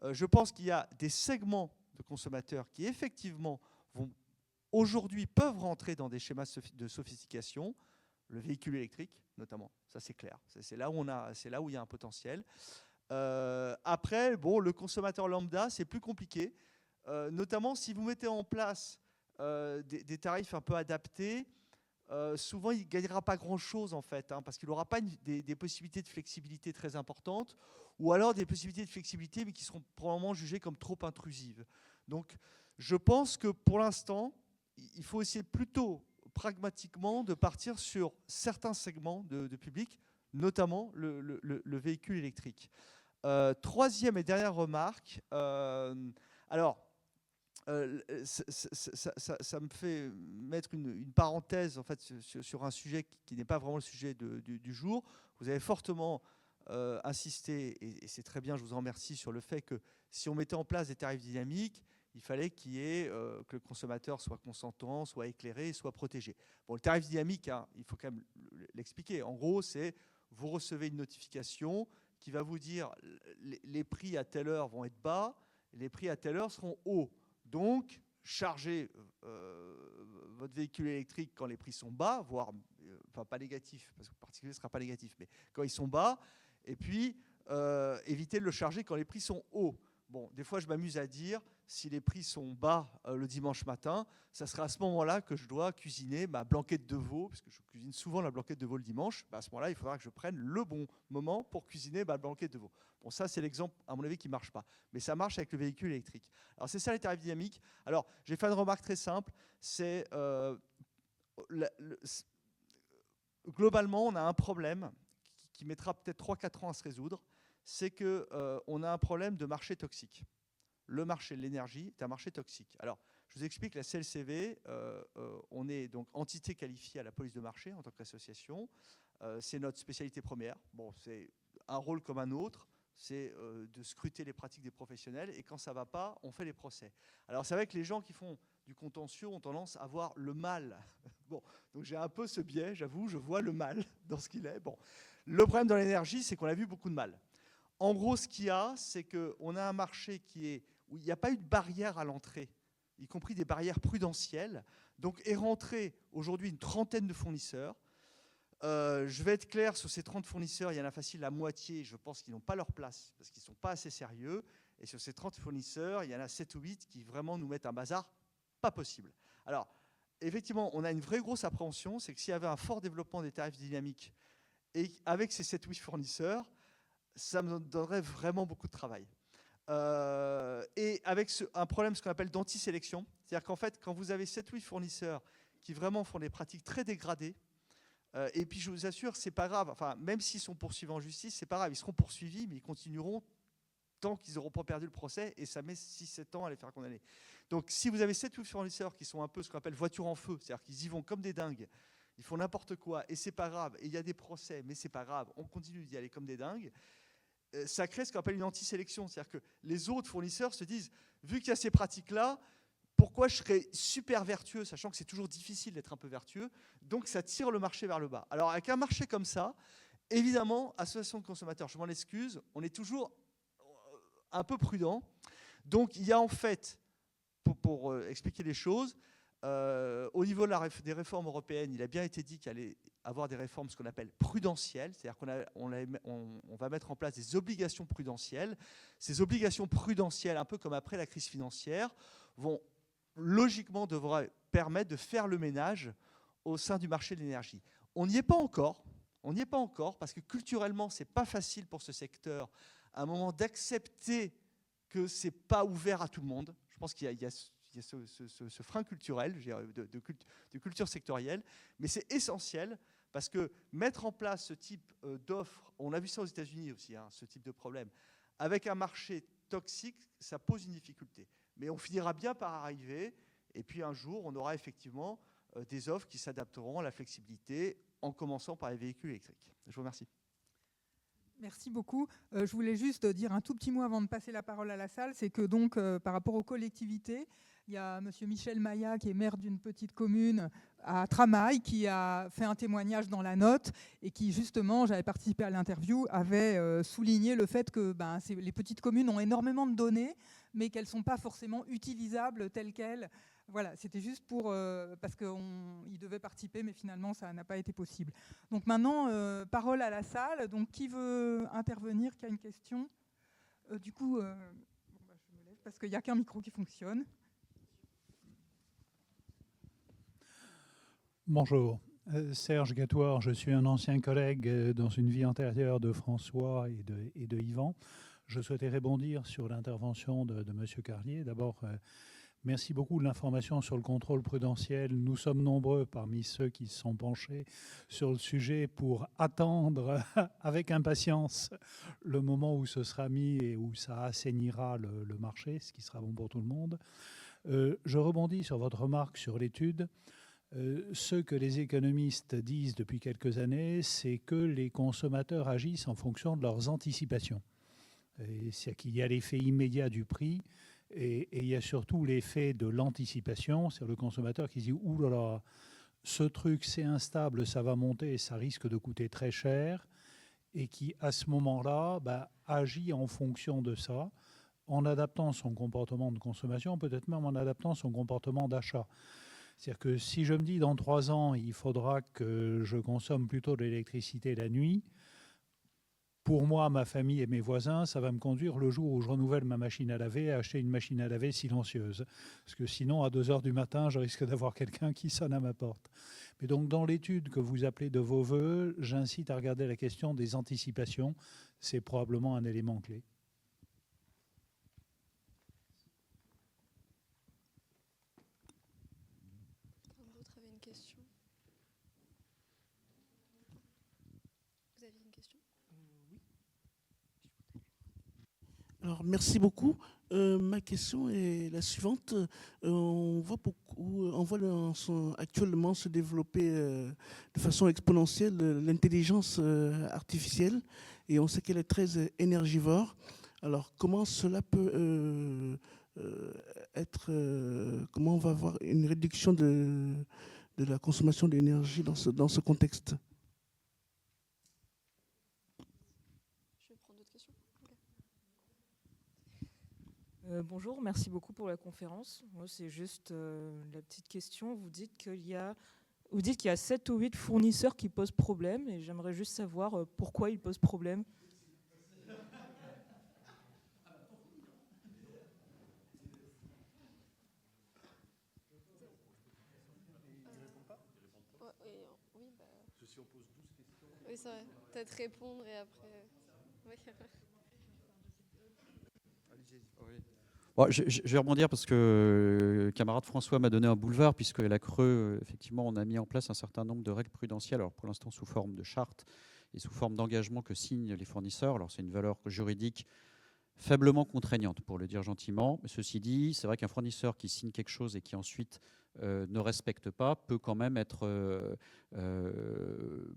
Je pense qu'il y a des segments de consommateurs qui, effectivement, aujourd'hui peuvent rentrer dans des schémas de sophistication, le véhicule électrique, notamment, ça c'est clair. C'est là où il y a un potentiel. Après, le consommateur lambda, c'est plus compliqué, notamment si vous mettez en place des tarifs un peu adaptés. souvent il ne gagnera pas grand-chose en fait, hein, parce qu'il n'aura pas des possibilités de flexibilité très importantes, ou alors des possibilités de flexibilité mais qui seront probablement jugées comme trop intrusives. Donc je pense que pour l'instant, il faut essayer plutôt pragmatiquement de partir sur certains segments de public, notamment le véhicule électrique. Troisième et dernière remarque, alors ça me fait mettre une parenthèse en fait, sur un sujet qui n'est pas vraiment le sujet du jour. Vous avez fortement insisté, et c'est très bien, je vous en remercie, sur le fait que si on mettait en place des tarifs dynamiques, il fallait que le consommateur soit consentant, soit éclairé, soit protégé. Bon, le tarif dynamique, hein, il faut quand même l'expliquer. En gros, c'est vous recevez une notification qui va vous dire les prix à telle heure vont être bas, les prix à telle heure seront hauts. Donc, chargez votre véhicule électrique quand les prix sont bas, voire, enfin pas négatif, parce que le particulier ne sera pas négatif, mais quand ils sont bas, et puis évitez de le charger quand les prix sont hauts. Bon, des fois, je m'amuse à dire, si les prix sont bas le dimanche matin, ça sera à ce moment-là que je dois cuisiner ma blanquette de veau, parce que je cuisine souvent la blanquette de veau le dimanche. À ce moment-là, il faudra que je prenne le bon moment pour cuisiner ma blanquette de veau. Bon, ça, c'est l'exemple, à mon avis, qui ne marche pas. Mais ça marche avec le véhicule électrique. Alors, c'est ça les tarifs dynamiques. Alors, j'ai fait une remarque très simple. C'est globalement, on a un problème qui mettra peut-être 3-4 ans à se résoudre. C'est qu'on a un problème de marché toxique. Le marché de l'énergie est un marché toxique. Alors, je vous explique, la CLCV, on est donc entité qualifiée à la police de marché en tant qu'association. C'est notre spécialité première. Bon, c'est un rôle comme un autre, c'est de scruter les pratiques des professionnels, et quand ça ne va pas, on fait les procès. Alors, c'est vrai que les gens qui font du contentieux ont tendance à voir le mal. Bon, donc j'ai un peu ce biais, j'avoue, je vois le mal dans ce qu'il est. Bon, le problème dans l'énergie, c'est qu'on a vu beaucoup de mal. En gros, ce qu'il y a, c'est qu'on a un marché où il n'y a pas eu de barrière à l'entrée, y compris des barrières prudentielles. Donc est rentré aujourd'hui une trentaine de fournisseurs. Je vais être clair, sur ces 30 fournisseurs, il y en a facile la moitié, je pense, qui n'ont pas leur place, parce qu'ils ne sont pas assez sérieux. Et sur ces 30 fournisseurs, il y en a 7 ou 8 qui vraiment nous mettent un bazar pas possible. Alors, effectivement, on a une vraie grosse appréhension, c'est que s'il y avait un fort développement des tarifs dynamiques, et avec ces 7 ou 8 fournisseurs, ça me donnerait vraiment beaucoup de travail. Et avec un problème, ce qu'on appelle d'anti-sélection, c'est-à-dire qu'en fait, quand vous avez 7 ou 8 fournisseurs qui vraiment font des pratiques très dégradées, et puis je vous assure, c'est pas grave, enfin, même s'ils sont poursuivis en justice, c'est pas grave, ils seront poursuivis, mais ils continueront tant qu'ils n'auront pas perdu le procès, et ça met 6-7 ans à les faire condamner. Donc si vous avez 7 ou 8 fournisseurs qui sont un peu ce qu'on appelle voiture en feu, c'est-à-dire qu'ils y vont comme des dingues, ils font n'importe quoi, et c'est pas grave, et il y a des procès, mais c'est pas grave, on continue d'y aller comme des dingues, ça crée ce qu'on appelle une anti-sélection. C'est-à-dire que les autres fournisseurs se disent, vu qu'il y a ces pratiques-là, pourquoi je serais super vertueux, sachant que c'est toujours difficile d'être un peu vertueux, donc ça tire le marché vers le bas. Alors avec un marché comme ça, évidemment, association de consommateurs, je m'en excuse, on est toujours un peu prudent. Donc il y a en fait, pour expliquer les choses, au niveau des réformes européennes, il a bien été dit qu'il allait avoir des réformes, ce qu'on appelle prudentielles, c'est-à-dire qu'on va mettre en place des obligations prudentielles. Ces obligations prudentielles, un peu comme après la crise financière, vont logiquement devraient permettre de faire le ménage au sein du marché de l'énergie. On n'y est pas encore. On n'y est pas encore parce que culturellement, c'est pas facile pour ce secteur à un moment d'accepter que c'est pas ouvert à tout le monde. Je pense qu'il y a ce frein culturel, de culture sectorielle, mais c'est essentiel parce que mettre en place ce type d'offres, on a vu ça aux États-Unis aussi, hein, ce type de problème, avec un marché toxique, ça pose une difficulté. Mais on finira bien par arriver, et puis un jour, on aura effectivement des offres qui s'adapteront à la flexibilité, en commençant par les véhicules électriques. Je vous remercie. Merci beaucoup. Je voulais juste dire un tout petit mot avant de passer la parole à la salle. C'est que donc, par rapport aux collectivités, il y a M. Michel Maillat, qui est maire d'une petite commune à Tramail, qui a fait un témoignage dans la note et qui, justement, j'avais participé à l'interview, avait souligné le fait que les petites communes ont énormément de données, mais qu'elles ne sont pas forcément utilisables telles quelles. Voilà, c'était juste parce qu'il devait participer, mais finalement, ça n'a pas été possible. Donc maintenant, parole à la salle. Donc, qui veut intervenir, qui a une question ? Du coup, je me lève parce qu'il n'y a qu'un micro qui fonctionne. Bonjour. Serge Gatouard, je suis un ancien collègue dans une vie antérieure de François et de Yvan. Je souhaitais rebondir sur l'intervention de M. Carlier. D'abord, merci beaucoup de l'information sur le contrôle prudentiel. Nous sommes nombreux parmi ceux qui se sont penchés sur le sujet pour attendre avec impatience le moment où ce sera mis et où ça assainira le marché, ce qui sera bon pour tout le monde. Je rebondis sur votre remarque sur l'étude. Ce que les économistes disent depuis quelques années, c'est que les consommateurs agissent en fonction de leurs anticipations. C'est qu'il y a l'effet immédiat du prix et il y a surtout l'effet de l'anticipation. C'est le consommateur qui se dit « Ouh là là, ce truc c'est instable, ça va monter, ça risque de coûter très cher » et qui à ce moment-là agit en fonction de ça, en adaptant son comportement de consommation, peut-être même en adaptant son comportement d'achat. C'est-à-dire que si je me dis dans 3 ans, il faudra que je consomme plutôt de l'électricité la nuit, pour moi, ma famille et mes voisins, ça va me conduire le jour où je renouvelle ma machine à laver à acheter une machine à laver silencieuse. Parce que sinon, à 2 heures du matin, je risque d'avoir quelqu'un qui sonne à ma porte. Mais donc, dans l'étude que vous appelez de vos voeux, j'incite à regarder la question des anticipations. C'est probablement un élément clé. D'autres avaient une question? Vous aviez une question? Oui. Alors, merci beaucoup. Ma question est la suivante. On voit actuellement se développer de façon exponentielle l'intelligence artificielle et on sait qu'elle est très énergivore. Alors, comment cela peut comment on va avoir une réduction de la consommation d'énergie dans ce contexte? Je vais prendre d'autres questions. Bonjour, merci beaucoup pour la conférence. Moi, c'est juste la petite question. Vous dites qu'il y a 7 ou 8 fournisseurs qui posent problème et j'aimerais juste savoir pourquoi ils posent problème. Oui, c'est vrai. Peut-être répondre et après... Oui. Bon, je vais rebondir parce que le camarade François m'a donné un boulevard, puisque la Creux, effectivement, on a mis en place un certain nombre de règles prudentielles, alors pour l'instant sous forme de charte et sous forme d'engagement que signent les fournisseurs. Alors c'est une valeur juridique faiblement contraignante, pour le dire gentiment. Mais ceci dit, c'est vrai qu'un fournisseur qui signe quelque chose et qui ensuite ne respecte pas peut quand même être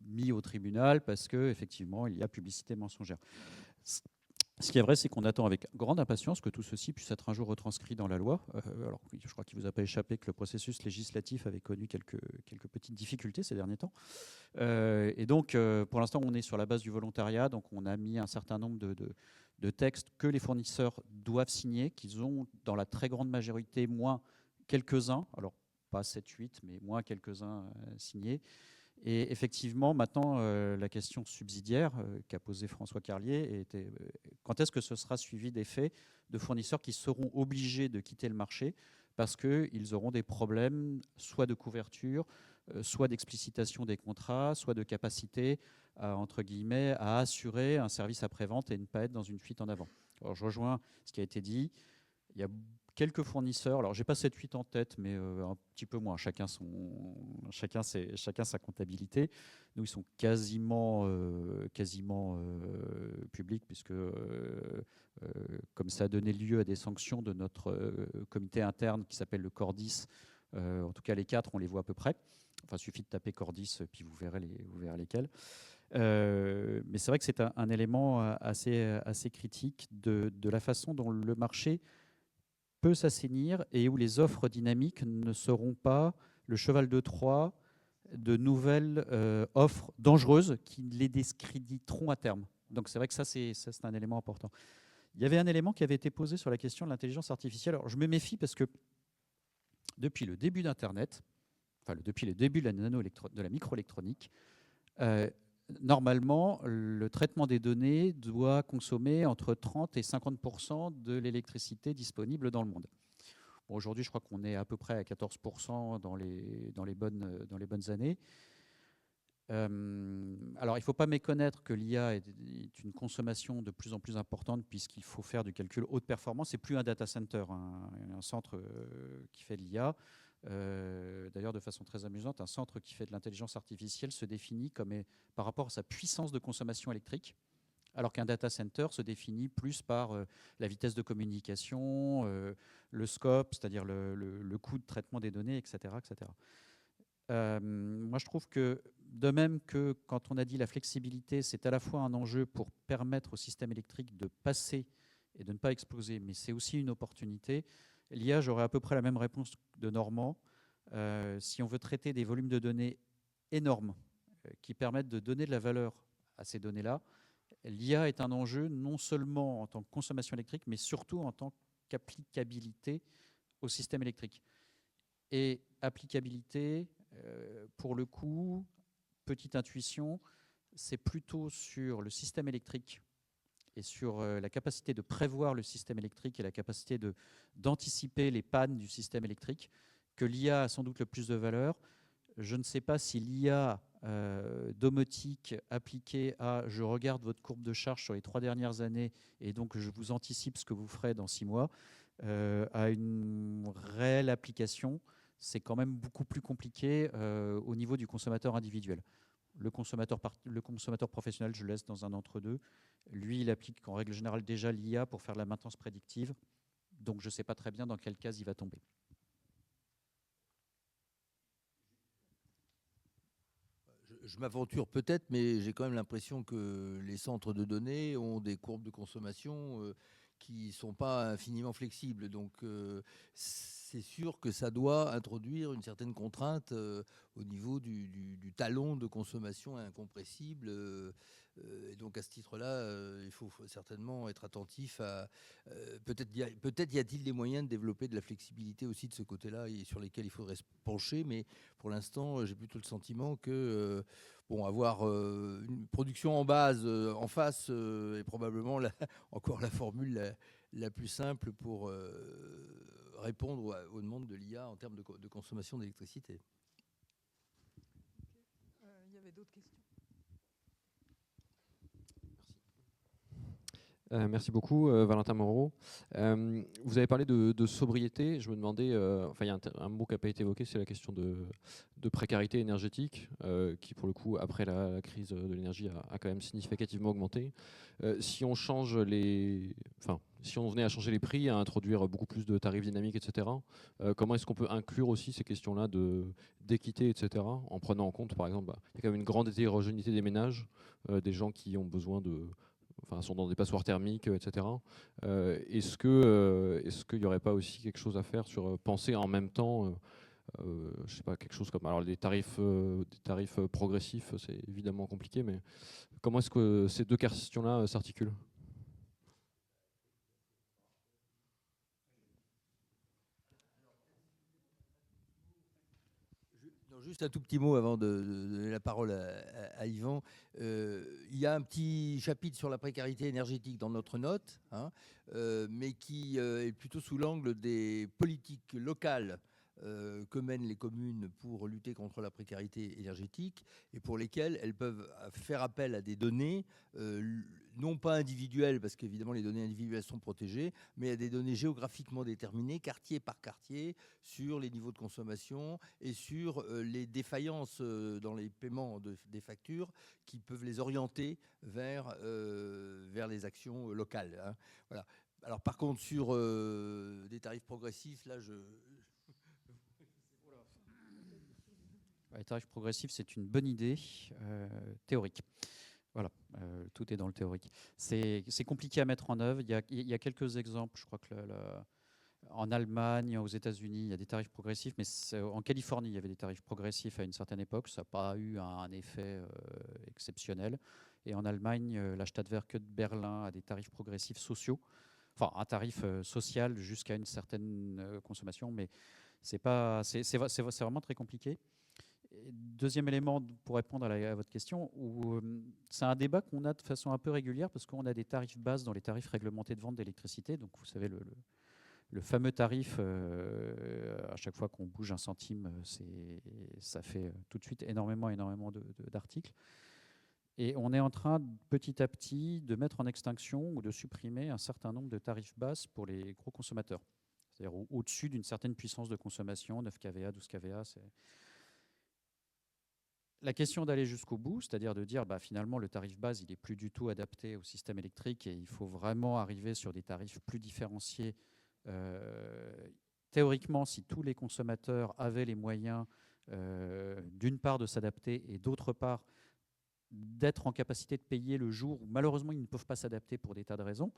mis au tribunal parce qu'effectivement, il y a publicité mensongère. Ce qui est vrai, c'est qu'on attend avec grande impatience que tout ceci puisse être un jour retranscrit dans la loi. Alors, je crois qu'il ne vous a pas échappé que le processus législatif avait connu quelques petites difficultés ces derniers temps. Et donc, pour l'instant, on est sur la base du volontariat. Donc, on a mis un certain nombre de textes que les fournisseurs doivent signer, qu'ils ont dans la très grande majorité moins quelques-uns, alors pas 7-8, mais moins quelques-uns signés. Et effectivement, maintenant, la question subsidiaire qu'a posée François Carlier était quand est-ce que ce sera suivi d'effets de fournisseurs qui seront obligés de quitter le marché parce qu'ils auront des problèmes soit de couverture, soit d'explicitation des contrats, soit de capacité entre guillemets, à assurer un service après-vente et ne pas être dans une fuite en avant. Alors, je rejoins ce qui a été dit. Il y a quelques fournisseurs, alors je n'ai pas 7-8 en tête, mais un petit peu moins, chacun sa comptabilité. Nous, ils sont quasiment publics, puisque comme ça a donné lieu à des sanctions de notre comité interne qui s'appelle le Cordis, en tout cas les 4, on les voit à peu près. Enfin, il suffit de taper Cordis, puis vous verrez lesquels. Mais c'est vrai que c'est un élément assez critique de la façon dont le marché peut s'assainir et où les offres dynamiques ne seront pas le cheval de Troie de nouvelles offres dangereuses qui les discréditeront à terme. Donc c'est vrai que ça c'est un élément important. Il y avait un élément qui avait été posé sur la question de l'intelligence artificielle. Alors je me méfie parce que depuis le début d'Internet, enfin depuis le début de la microélectronique, normalement, le traitement des données doit consommer entre 30 et 50% de l'électricité disponible dans le monde. Bon, aujourd'hui, je crois qu'on est à peu près à 14% dans les bonnes années. Alors, il ne faut pas méconnaître que l'IA est une consommation de plus en plus importante puisqu'il faut faire du calcul haute performance. C'est plus un data center, un centre qui fait de l'IA. D'ailleurs, de façon très amusante, un centre qui fait de l'intelligence artificielle se définit par rapport à sa puissance de consommation électrique, alors qu'un data center se définit plus par la vitesse de communication, le scope, c'est-à-dire le coût de traitement des données, etc. etc. Moi, je trouve que, de même que quand on a dit la flexibilité, c'est à la fois un enjeu pour permettre au système électrique de passer et de ne pas exploser, mais c'est aussi une opportunité. L'IA, j'aurais à peu près la même réponse de Normand. Si on veut traiter des volumes de données énormes qui permettent de donner de la valeur à ces données-là, l'IA est un enjeu non seulement en tant que consommation électrique, mais surtout en tant qu'applicabilité au système électrique. Et applicabilité, pour le coup, petite intuition, c'est plutôt sur le système électrique et sur la capacité de prévoir le système électrique et la capacité d'anticiper les pannes du système électrique que l'IA a sans doute le plus de valeur. Je ne sais pas si l'IA domotique appliquée à « je regarde votre courbe de charge sur les 3 dernières années et donc je vous anticipe ce que vous ferez dans 6 mois », a une réelle application. C'est quand même beaucoup plus compliqué au niveau du consommateur individuel. Le consommateur professionnel, je laisse dans un entre-deux. Lui, il applique en règle générale déjà l'IA pour faire de la maintenance prédictive. Donc, je ne sais pas très bien dans quelle case il va tomber. Je m'aventure peut-être, mais j'ai quand même l'impression que les centres de données ont des courbes de consommation qui ne sont pas infiniment flexibles. Donc, c'est sûr que ça doit introduire une certaine contrainte au niveau du talon de consommation incompressible. Et donc, à ce titre-là, il faut certainement être attentif à... peut-être y a-t-il des moyens de développer de la flexibilité aussi de ce côté-là et sur lesquels il faudrait se pencher. Mais pour l'instant, j'ai plutôt le sentiment que... avoir une production en base en face est probablement encore la formule la plus simple pour répondre aux demandes de l'IA en termes de consommation d'électricité. Il y avait d'autres questions. Merci beaucoup, Valentin Moreau. Vous avez parlé de sobriété. Je me demandais, il y a un mot qui n'a pas été évoqué, c'est la question de précarité énergétique, qui pour le coup, après la crise de l'énergie, a quand même significativement augmenté. Si on venait à changer les prix, à introduire beaucoup plus de tarifs dynamiques, etc., comment est-ce qu'on peut inclure aussi ces questions-là d'équité, etc., en prenant en compte, par exemple, il y a quand même une grande hétérogénéité des ménages, des gens qui ont besoin sont dans des passoires thermiques, etc. Est-ce qu'il n'y aurait pas aussi quelque chose à faire sur penser en même temps, je sais pas, quelque chose comme alors des tarifs progressifs, c'est évidemment compliqué, mais comment est-ce que ces deux questions-là s'articulent ? Juste un tout petit mot avant de donner la parole à Yvan. Il y a un petit chapitre sur la précarité énergétique dans notre note, mais qui est plutôt sous l'angle des politiques locales que mènent les communes pour lutter contre la précarité énergétique et pour lesquelles elles peuvent faire appel à des données non pas individuelles, parce qu'évidemment les données individuelles sont protégées, mais à des données géographiquement déterminées, quartier par quartier, sur les niveaux de consommation et sur les défaillances dans les paiements des factures qui peuvent les orienter vers les actions locales. Voilà. Alors par contre, sur des tarifs progressifs, là Les tarifs progressifs, c'est une bonne idée théorique. Voilà, tout est dans le théorique. C'est compliqué à mettre en œuvre. Il y a quelques exemples. Je crois que en Allemagne, aux États-Unis, il y a des tarifs progressifs, mais en Californie, il y avait des tarifs progressifs à une certaine époque. Ça n'a pas eu un effet exceptionnel. Et en Allemagne, la Stadtwerke de Berlin a des tarifs progressifs sociaux. Enfin, un tarif social jusqu'à une certaine consommation, mais c'est vraiment très compliqué. Deuxième élément pour répondre à votre question, c'est un débat qu'on a de façon un peu régulière parce qu'on a des tarifs bases dans les tarifs réglementés de vente d'électricité. Donc vous savez, le fameux tarif, à chaque fois qu'on bouge un centime, ça fait tout de suite énormément d'articles. Et on est en train, petit à petit, de mettre en extinction ou de supprimer un certain nombre de tarifs basses pour les gros consommateurs. C'est-à-dire au-dessus d'une certaine puissance de consommation, 9 kVA, 12 kVA. La question d'aller jusqu'au bout, c'est-à-dire de dire finalement le tarif base, il n'est plus du tout adapté au système électrique et il faut vraiment arriver sur des tarifs plus différenciés. Théoriquement, si tous les consommateurs avaient les moyens, d'une part, de s'adapter et d'autre part, d'être en capacité de payer le jour où malheureusement ils ne peuvent pas s'adapter pour des tas de raisons,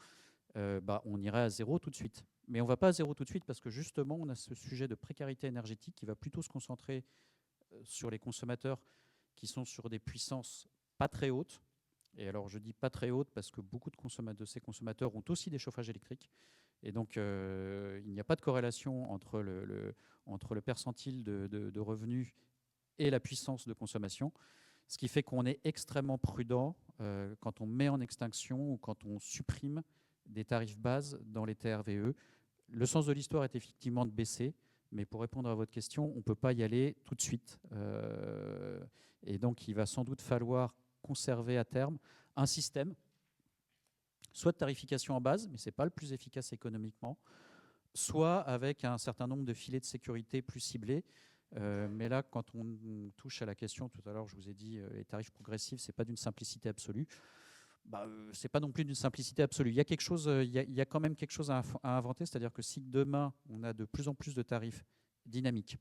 on irait à zéro tout de suite. Mais on ne va pas à zéro tout de suite parce que justement on a ce sujet de précarité énergétique qui va plutôt se concentrer sur les consommateurs qui sont sur des puissances pas très hautes. Et alors je dis pas très hautes parce que beaucoup de ces consommateurs ont aussi des chauffages électriques. Et donc il n'y a pas de corrélation entre le percentile de revenus et la puissance de consommation. Ce qui fait qu'on est extrêmement prudent quand on met en extinction ou quand on supprime des tarifs bases dans les TRVE. Le sens de l'histoire est effectivement de baisser, mais pour répondre à votre question, on ne peut pas y aller tout de suite. Et donc, il va sans doute falloir conserver à terme un système, soit de tarification en base, mais ce n'est pas le plus efficace économiquement, soit avec un certain nombre de filets de sécurité plus ciblés. Mais là, quand on touche à la question, tout à l'heure, je vous ai dit, les tarifs progressifs, ce n'est pas d'une simplicité absolue. Ce n'est pas non plus d'une simplicité absolue. Il y a quand même quelque chose à inventer, c'est-à-dire que si demain, on a de plus en plus de tarifs dynamiques,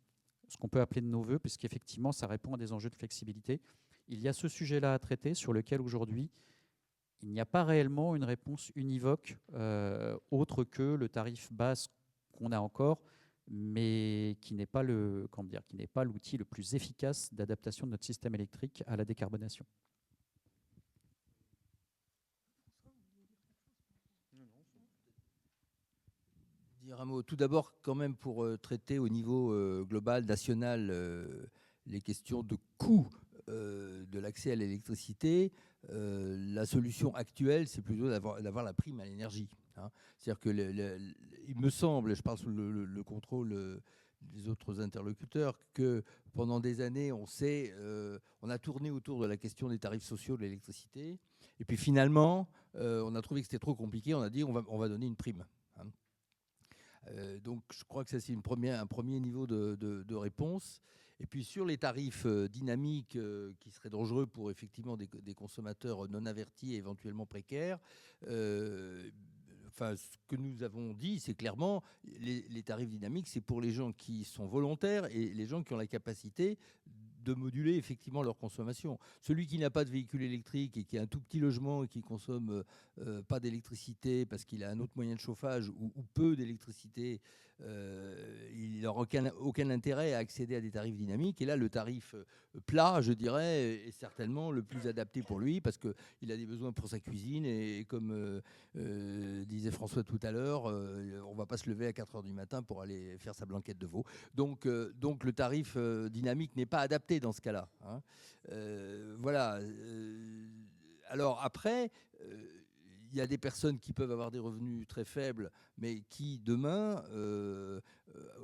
ce qu'on peut appeler de nos voeux, puisqu'effectivement, ça répond à des enjeux de flexibilité, il y a ce sujet-là à traiter sur lequel, aujourd'hui, il n'y a pas réellement une réponse univoque autre que le tarif basse qu'on a encore, mais qui n'est pas l'outil le plus efficace d'adaptation de notre système électrique à la décarbonation. Dire un mot. Tout d'abord, quand même, pour traiter au niveau global, national, les questions de coût de l'accès à l'électricité, la solution actuelle, c'est plutôt d'avoir la prime à l'énergie. Hein. C'est-à-dire que il me semble, je parle sous le contrôle des autres interlocuteurs, que pendant des années, on a tourné autour de la question des tarifs sociaux de l'électricité, et puis finalement, on a trouvé que c'était trop compliqué, on a dit on va donner une prime. Hein. Donc je crois que ça c'est un premier niveau de réponse. Et puis sur les tarifs dynamiques qui seraient dangereux pour effectivement des consommateurs non avertis et éventuellement précaires, ce que nous avons dit, c'est clairement les tarifs dynamiques, c'est pour les gens qui sont volontaires et les gens qui ont la capacité de moduler effectivement leur consommation. Celui qui n'a pas de véhicule électrique et qui a un tout petit logement et qui consomme pas d'électricité parce qu'il a un autre moyen de chauffage ou peu d'électricité, il n'aura aucun intérêt à accéder à des tarifs dynamiques. Et là, le tarif plat, je dirais, est certainement le plus adapté pour lui parce qu'il a des besoins pour sa cuisine et comme disait François tout à l'heure, on ne va pas se lever à 4h du matin pour aller faire sa blanquette de veau. Donc le tarif dynamique n'est pas adapté dans ce cas-là. Hein. Voilà. Alors après, il y a des personnes qui peuvent avoir des revenus très faibles, mais qui demain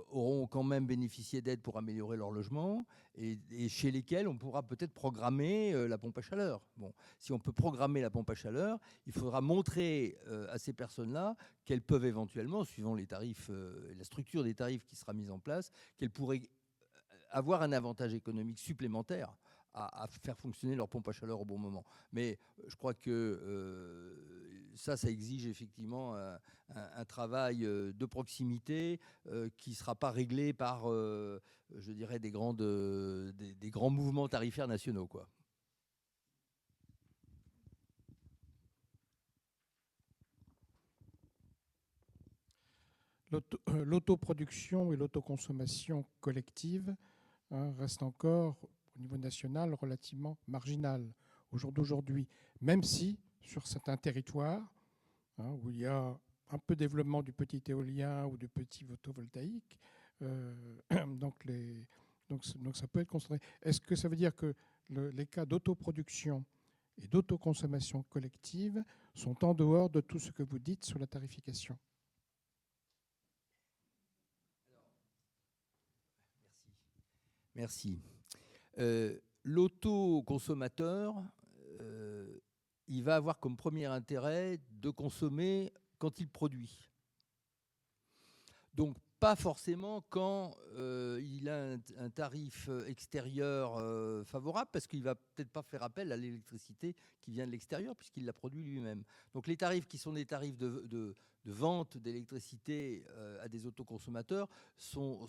auront quand même bénéficié d'aides pour améliorer leur logement et chez lesquels on pourra peut-être programmer la pompe à chaleur. Bon, si on peut programmer la pompe à chaleur, il faudra montrer à ces personnes-là qu'elles peuvent éventuellement, suivant les tarifs, la structure des tarifs qui sera mise en place, qu'elles pourraient avoir un avantage économique supplémentaire à faire fonctionner leur pompe à chaleur au bon moment. Mais je crois que ça exige effectivement un travail de proximité qui ne sera pas réglé par, je dirais, des grands mouvements tarifaires nationaux, quoi. L'autoproduction et l'autoconsommation collective restent encore au niveau national relativement marginal au jour d'aujourd'hui, même si sur certains territoires où il y a un peu de développement du petit éolien ou du petit photovoltaïque, donc ça peut être concentré. Est-ce que ça veut dire que les cas d'autoproduction et d'autoconsommation collective sont en dehors de tout ce que vous dites sur la tarification ? Merci. L'autoconsommateur, il va avoir comme premier intérêt de consommer quand il produit. Donc, pas forcément quand il a un tarif extérieur favorable, parce qu'il ne va peut-être pas faire appel à l'électricité qui vient de l'extérieur, puisqu'il la produit lui-même. Donc les tarifs qui sont des tarifs de vente d'électricité à des autoconsommateurs sont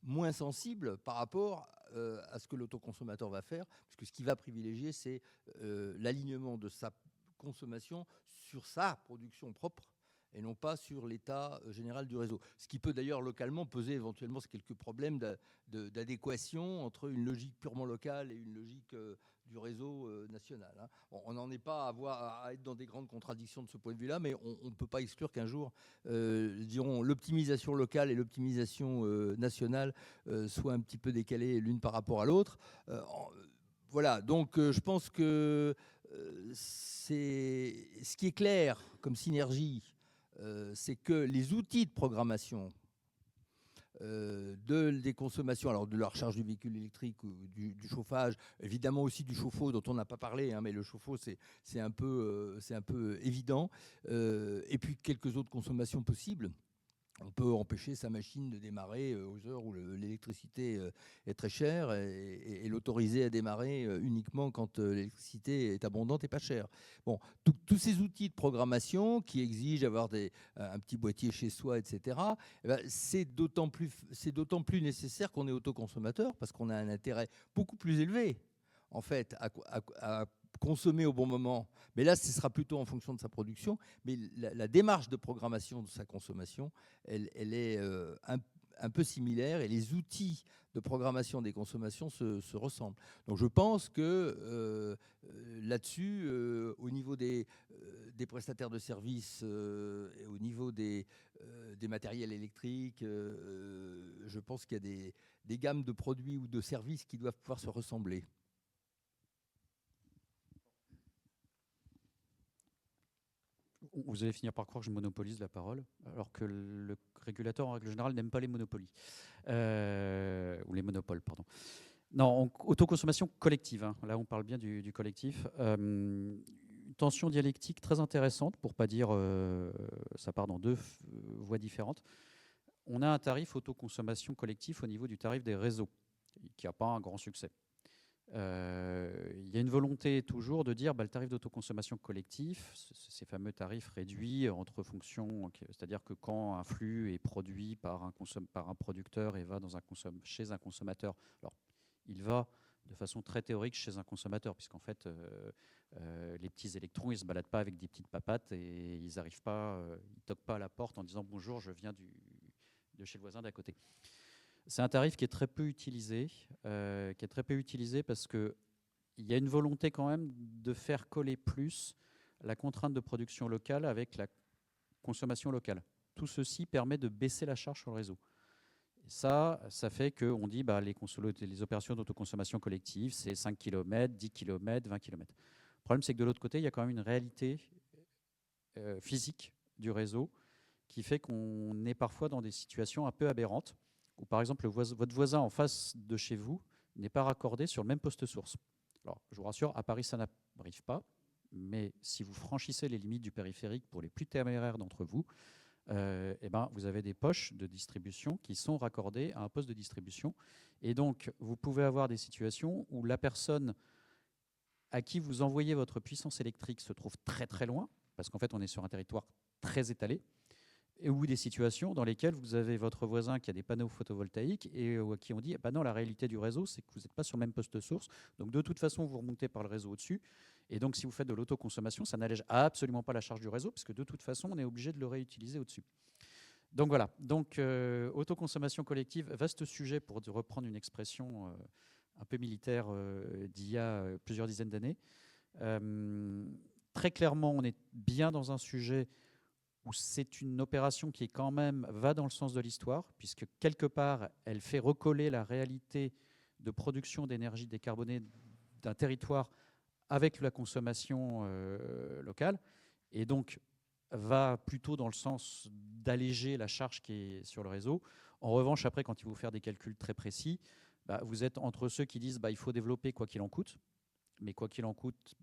moins sensibles par rapport à ce que l'autoconsommateur va faire, puisque ce qu'il va privilégier, c'est l'alignement de sa consommation sur sa production propre, et non pas sur l'état général du réseau. Ce qui peut d'ailleurs localement poser éventuellement quelques problèmes d'adéquation entre une logique purement locale et une logique du réseau national. Hein. On n'en est pas à être dans des grandes contradictions de ce point de vue-là, mais on ne peut pas exclure qu'un jour, dirons, l'optimisation locale et l'optimisation nationale soient un petit peu décalées l'une par rapport à l'autre. Voilà, donc je pense que ce qui est clair comme synergie, c'est que les outils de programmation des consommations, alors de la recharge du véhicule électrique ou du chauffage, évidemment aussi du chauffe-eau dont on n'a pas parlé, hein, mais le chauffe-eau c'est un peu évident, et puis quelques autres consommations possibles. On peut empêcher sa machine de démarrer aux heures où l'électricité est très chère et l'autoriser à démarrer uniquement quand l'électricité est abondante et pas chère. Bon, tous ces outils de programmation qui exigent d'avoir un petit boîtier chez soi, etc., eh ben, c'est d'autant plus nécessaire qu'on est autoconsommateur, parce qu'on a un intérêt beaucoup plus élevé, en fait, à consommer au bon moment. Mais là, ce sera plutôt en fonction de sa production. Mais la démarche de programmation de sa consommation, elle est un peu similaire, et les outils de programmation des consommations se ressemblent. Donc je pense que là-dessus, au niveau des prestataires de services et au niveau des matériels électriques, je pense qu'il y a des gammes de produits ou de services qui doivent pouvoir se ressembler. Vous allez finir par croire que je monopolise la parole, alors que le régulateur, en règle générale, n'aime pas les monopolies. Ou les monopoles, pardon. Non, autoconsommation collective. Hein. Là, on parle bien du collectif. Une tension dialectique très intéressante, pour ne pas dire ça part dans deux voies différentes. On a un tarif autoconsommation collectif au niveau du tarif des réseaux, qui n'a pas un grand succès. Il y a une volonté toujours de dire le tarif d'autoconsommation collectif, ces fameux tarifs réduits entre fonctions, c'est-à-dire que quand un flux est produit par un producteur et va chez un consommateur, alors il va de façon très théorique chez un consommateur, puisqu'en fait les petits électrons, ils ne se baladent pas avec des petites papates et ils n'arrivent pas, ils toquent pas à la porte en disant bonjour, je viens de chez le voisin d'à côté. C'est un tarif qui est très peu utilisé, parce qu'il y a une volonté quand même de faire coller plus la contrainte de production locale avec la consommation locale. Tout ceci permet de baisser la charge sur le réseau. Et ça fait qu'on dit les opérations d'autoconsommation collective, c'est 5 km, 10 km, 20 km. Le problème, c'est que de l'autre côté, il y a quand même une réalité physique du réseau qui fait qu'on est parfois dans des situations un peu aberrantes, où par exemple votre voisin en face de chez vous n'est pas raccordé sur le même poste source. Alors, je vous rassure, à Paris, ça n'arrive pas, mais si vous franchissez les limites du périphérique pour les plus téméraires d'entre vous, vous avez des poches de distribution qui sont raccordées à un poste de distribution. Et donc, vous pouvez avoir des situations où la personne à qui vous envoyez votre puissance électrique se trouve très très loin, parce qu'en fait, on est sur un territoire très étalé, ou des situations dans lesquelles vous avez votre voisin qui a des panneaux photovoltaïques et à qui on dit non, la réalité du réseau, c'est que vous n'êtes pas sur le même poste source, donc de toute façon, vous remontez par le réseau au-dessus. Et donc, si vous faites de l'autoconsommation, ça n'allège absolument pas la charge du réseau, parce que de toute façon, on est obligé de le réutiliser au-dessus. Donc voilà, autoconsommation collective, vaste sujet pour reprendre une expression un peu militaire d'il y a plusieurs dizaines d'années. Très clairement, on est bien dans un sujet où c'est une opération qui est quand même va dans le sens de l'histoire, puisque quelque part, elle fait recoller la réalité de production d'énergie décarbonée d'un territoire avec la consommation locale, et donc va plutôt dans le sens d'alléger la charge qui est sur le réseau. En revanche, après, quand il faut faire des calculs très précis, vous êtes entre ceux qui disent il faut développer quoi qu'il en coûte, mais quoi qu'il en coûte,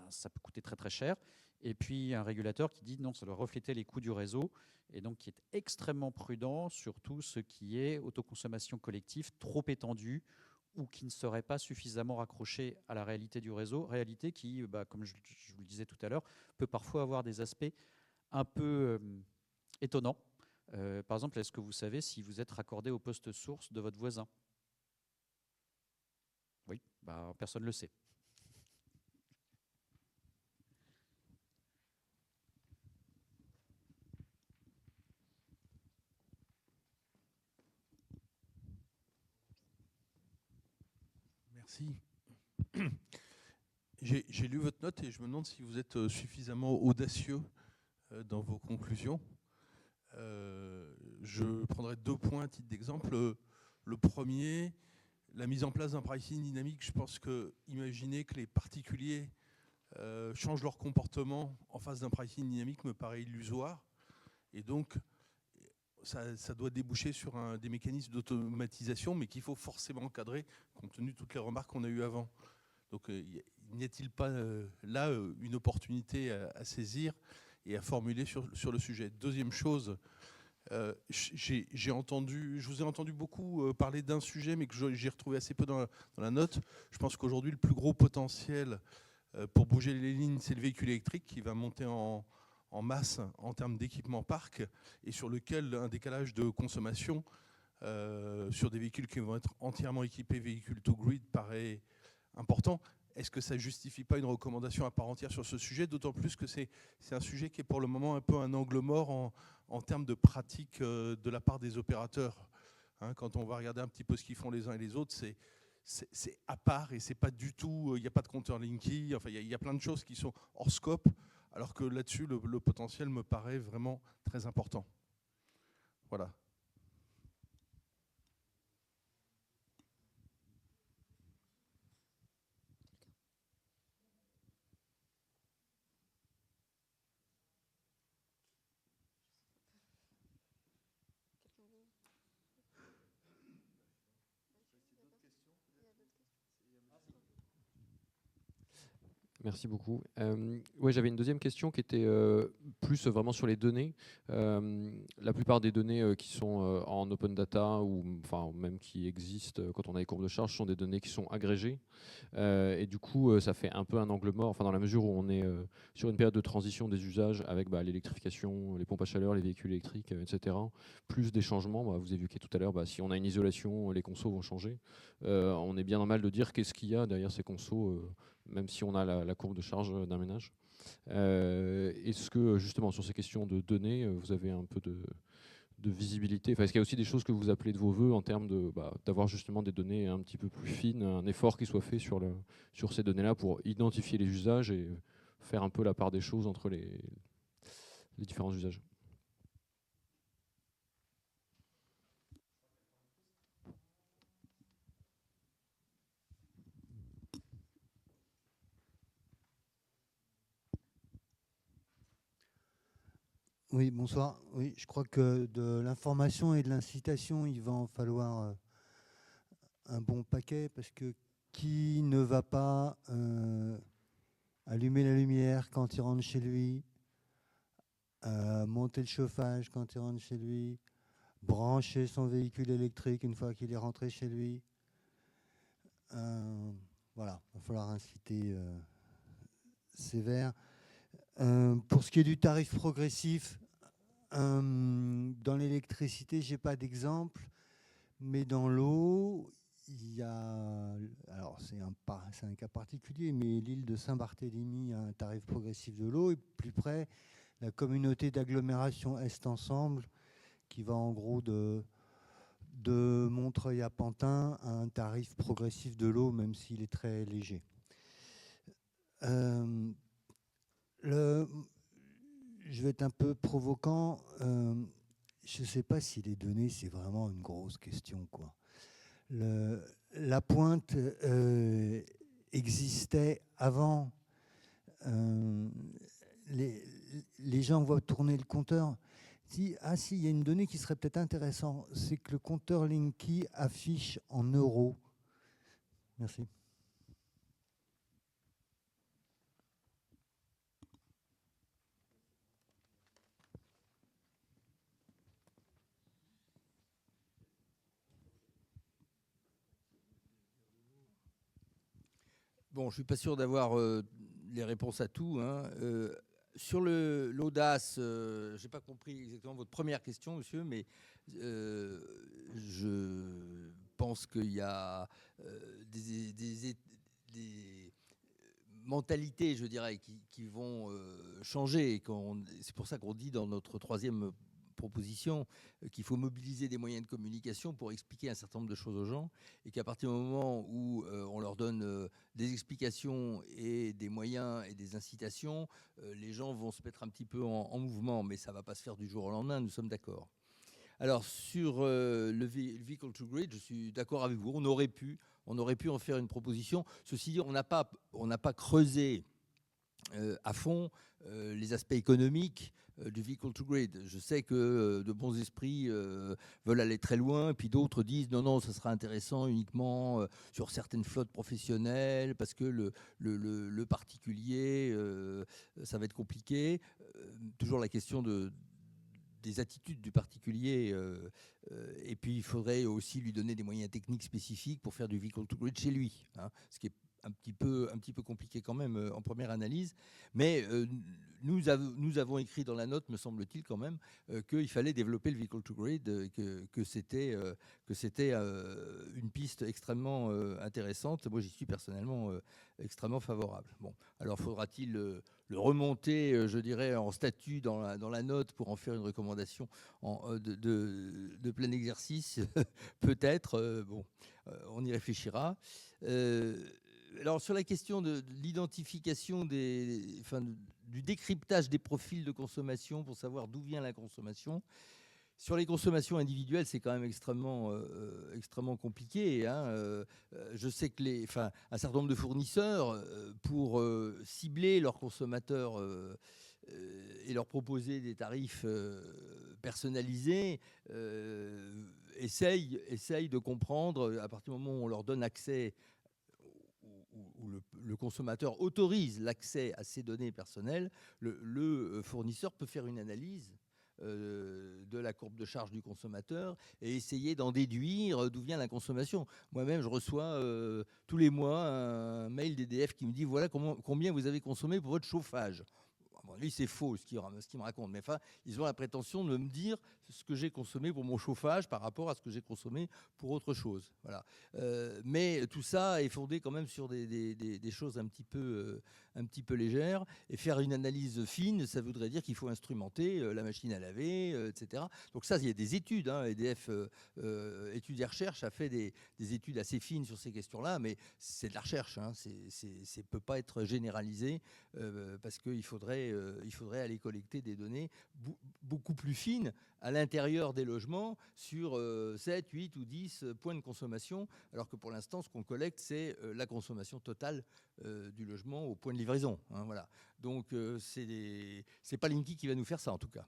ça peut coûter très très cher. Et puis un régulateur qui dit non, ça doit refléter les coûts du réseau, et donc qui est extrêmement prudent sur tout ce qui est autoconsommation collective trop étendue ou qui ne serait pas suffisamment raccroché à la réalité du réseau, réalité qui, comme je vous le disais tout à l'heure, peut parfois avoir des aspects un peu étonnants. Par exemple, est-ce que vous savez si vous êtes raccordé au poste source de votre voisin? Oui, personne ne le sait. Merci. J'ai lu votre note et je me demande si vous êtes suffisamment audacieux dans vos conclusions. Je prendrai 2 points à titre d'exemple. Le premier, la mise en place d'un pricing dynamique. Je pense que imaginer que les particuliers changent leur comportement en face d'un pricing dynamique me paraît illusoire. Et donc, ça doit déboucher sur des mécanismes d'automatisation, mais qu'il faut forcément encadrer, compte tenu de toutes les remarques qu'on a eues avant. Donc, n'y a-t-il pas là une opportunité à saisir et à formuler sur le sujet? Deuxième chose, je vous ai entendu beaucoup parler d'un sujet, mais que j'ai retrouvé assez peu dans la note. Je pense qu'aujourd'hui, le plus gros potentiel pour bouger les lignes, c'est le véhicule électrique qui va monter en masse en termes d'équipement parc et sur lequel un décalage de consommation sur des véhicules qui vont être entièrement équipés véhicules to grid paraît important. Est-ce que ça ne justifie pas une recommandation à part entière sur ce sujet, d'autant plus que c'est un sujet qui est pour le moment un peu un angle mort en termes de pratique de la part des opérateurs. Quand on va regarder un petit peu ce qu'ils font les uns et les autres, c'est à part et c'est pas du tout, il n'y a pas de compteur Linky, enfin il y a plein de choses qui sont hors scope, alors que là-dessus le potentiel me paraît vraiment très important. Voilà. Merci beaucoup. Ouais, j'avais une deuxième question qui était plus vraiment sur les données. La plupart des données qui sont en open data ou même qui existent quand on a les courbes de charge sont des données qui sont agrégées. Et du coup, ça fait un peu un angle mort, dans la mesure où on est sur une période de transition des usages avec l'électrification, les pompes à chaleur, les véhicules électriques, etc. Plus des changements. Vous évoquiez tout à l'heure, si on a une isolation, les consos vont changer. On est bien normal de dire qu'est-ce qu'il y a derrière ces consos, même si on a la courbe de charge d'un ménage. Est-ce que justement sur ces questions de données, vous avez un peu de visibilité? Est-ce qu'il y a aussi des choses que vous appelez de vos voeux en termes d'avoir justement des données un petit peu plus fines, un effort qui soit fait sur ces données-là pour identifier les usages et faire un peu la part des choses entre les différents usages? Oui, bonsoir. Oui, je crois que de l'information et de l'incitation, il va en falloir un bon paquet, parce que qui ne va pas allumer la lumière quand il rentre chez lui, monter le chauffage quand il rentre chez lui, brancher son véhicule électrique une fois qu'il est rentré chez lui? Voilà, il va falloir inciter sévère. Pour ce qui est du tarif progressif, dans l'électricité, je n'ai pas d'exemple, mais dans l'eau, il y a, alors c'est un cas particulier, mais l'île de Saint-Barthélemy a un tarif progressif de l'eau, et plus près, la communauté d'agglomération Est Ensemble, qui va en gros de Montreuil à Pantin, a un tarif progressif de l'eau, même s'il est très léger. Je vais être un peu provocant. Je ne sais pas si les données, c'est vraiment une grosse question, quoi. La pointe existait avant. Les gens voient tourner le compteur. Si, il y a une donnée qui serait peut-être intéressante, c'est que le compteur Linky affiche en euros Merci. Bon, je ne suis pas sûr d'avoir les réponses à tout, hein. Sur l'audace, je n'ai pas compris exactement votre première question, monsieur, mais je pense qu'il y a des mentalités, je dirais, qui vont changer. C'est pour ça qu'on dit dans notre troisième proposition qu'il faut mobiliser des moyens de communication pour expliquer un certain nombre de choses aux gens, et qu'à partir du moment où on leur donne des explications et des moyens et des incitations, les gens vont se mettre un petit peu en mouvement, mais ça ne va pas se faire du jour au lendemain, nous sommes d'accord. Alors sur le vehicle to grid, je suis d'accord avec vous, on aurait pu en faire une proposition. Ceci dit, on n'a pas creusé à fond les aspects économiques du vehicle to grid. Je sais que de bons esprits veulent aller très loin, et puis d'autres disent non, ça sera intéressant uniquement sur certaines flottes professionnelles, parce que le particulier, ça va être compliqué. Toujours la question des attitudes du particulier, et puis il faudrait aussi lui donner des moyens techniques spécifiques pour faire du vehicle to grid chez lui, hein, ce qui est un petit peu compliqué quand même en première analyse, mais nous avons écrit dans la note, me semble-t-il quand même, qu'il fallait développer le vehicle to grid, que c'était une piste extrêmement intéressante. Moi, j'y suis personnellement extrêmement favorable. Bon, alors faudra-t-il le remonter, je dirais, en statut dans la note pour en faire une recommandation de plein exercice? Peut-être. Bon, on y réfléchira. Alors sur la question de l'identification du décryptage des profils de consommation pour savoir d'où vient la consommation, sur les consommations individuelles, c'est quand même extrêmement compliqué, hein. Je sais que un certain nombre de fournisseurs, pour cibler leurs consommateurs et leur proposer des tarifs personnalisés, essayent de comprendre, à partir du moment où on leur donne accès, où le consommateur autorise l'accès à ses données personnelles, le fournisseur peut faire une analyse de la courbe de charge du consommateur et essayer d'en déduire d'où vient la consommation. Moi-même, je reçois tous les mois un mail d'EDF qui me dit voilà combien vous avez consommé pour votre chauffage. Bon, lui, c'est faux ce qu'il me raconte, mais enfin, ils ont la prétention de me dire ce que j'ai consommé pour mon chauffage par rapport à ce que j'ai consommé pour autre chose. Voilà. Mais tout ça est fondé quand même sur des choses un petit peu légères. Et faire une analyse fine, ça voudrait dire qu'il faut instrumenter la machine à laver, etc. Donc ça, il y a des études. Hein. EDF Études et Recherches a fait des études assez fines sur ces questions-là, mais c'est de la recherche. Hein. Ça ne peut pas être généralisé parce qu'il faudrait aller collecter des données beaucoup plus fines à l'intérieur des logements sur 7, 8 ou 10 points de consommation, alors que pour l'instant, ce qu'on collecte, c'est la consommation totale du logement au point de livraison. Hein, voilà. Donc, c'est pas Linky qui va nous faire ça, en tout cas.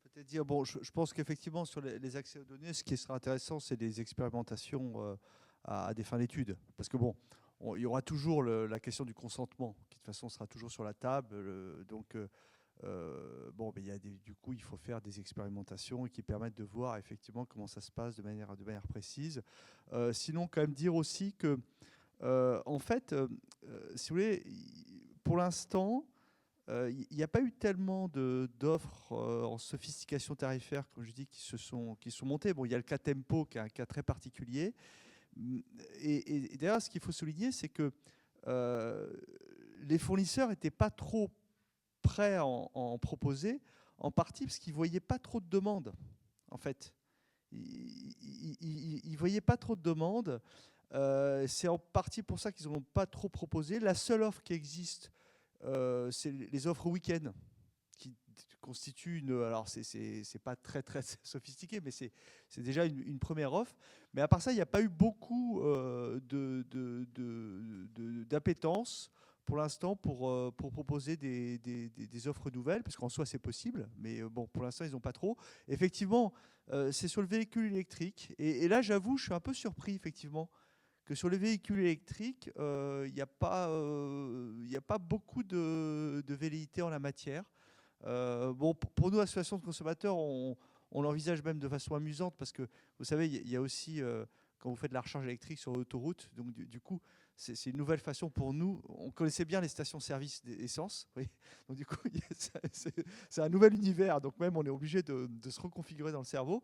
Peut-être dire, bon, je pense qu'effectivement, sur les accès aux données, ce qui sera intéressant, c'est des expérimentations à des fins d'études. Parce que, bon, il y aura toujours la question du consentement, qui de toute façon sera toujours sur la table. Bon, mais du coup, il faut faire des expérimentations qui permettent de voir effectivement comment ça se passe de manière précise. Sinon, quand même dire aussi que, en fait, si vous voulez, pour l'instant, il n'y a pas eu tellement d'offres en sophistication tarifaire, comme je dis, qui sont montées. Bon, il y a le cas Tempo, qui est un cas très particulier. Et d'ailleurs, ce qu'il faut souligner, c'est que les fournisseurs n'étaient pas trop prêts à en proposer, en partie parce qu'ils ne voyaient pas trop de demandes, en fait. Ils ne voyaient pas trop de demandes. C'est en partie pour ça qu'ils n'en ont pas trop proposé. La seule offre qui existe, c'est les offres week-end, qui constituent alors c'est pas très sophistiqué, mais c'est déjà une première offre. Mais à part ça, il n'y a pas eu beaucoup d'appétence pour l'instant pour proposer des offres nouvelles, parce qu'en soi c'est possible, mais bon, pour l'instant ils n'ont pas trop. Effectivement, c'est sur le véhicule électrique, et là j'avoue, je suis un peu surpris effectivement que sur les véhicules électriques, il n'y a pas beaucoup de velléité en la matière. Bon, pour nous, associations de consommateurs, on l'envisage même de façon amusante, parce que vous savez, il y a aussi quand vous faites de la recharge électrique sur l'autoroute, donc du coup, c'est une nouvelle façon pour nous. On connaissait bien les stations-service d'essence, oui. Donc du coup, c'est un nouvel univers. Donc même, on est obligé de se reconfigurer dans le cerveau.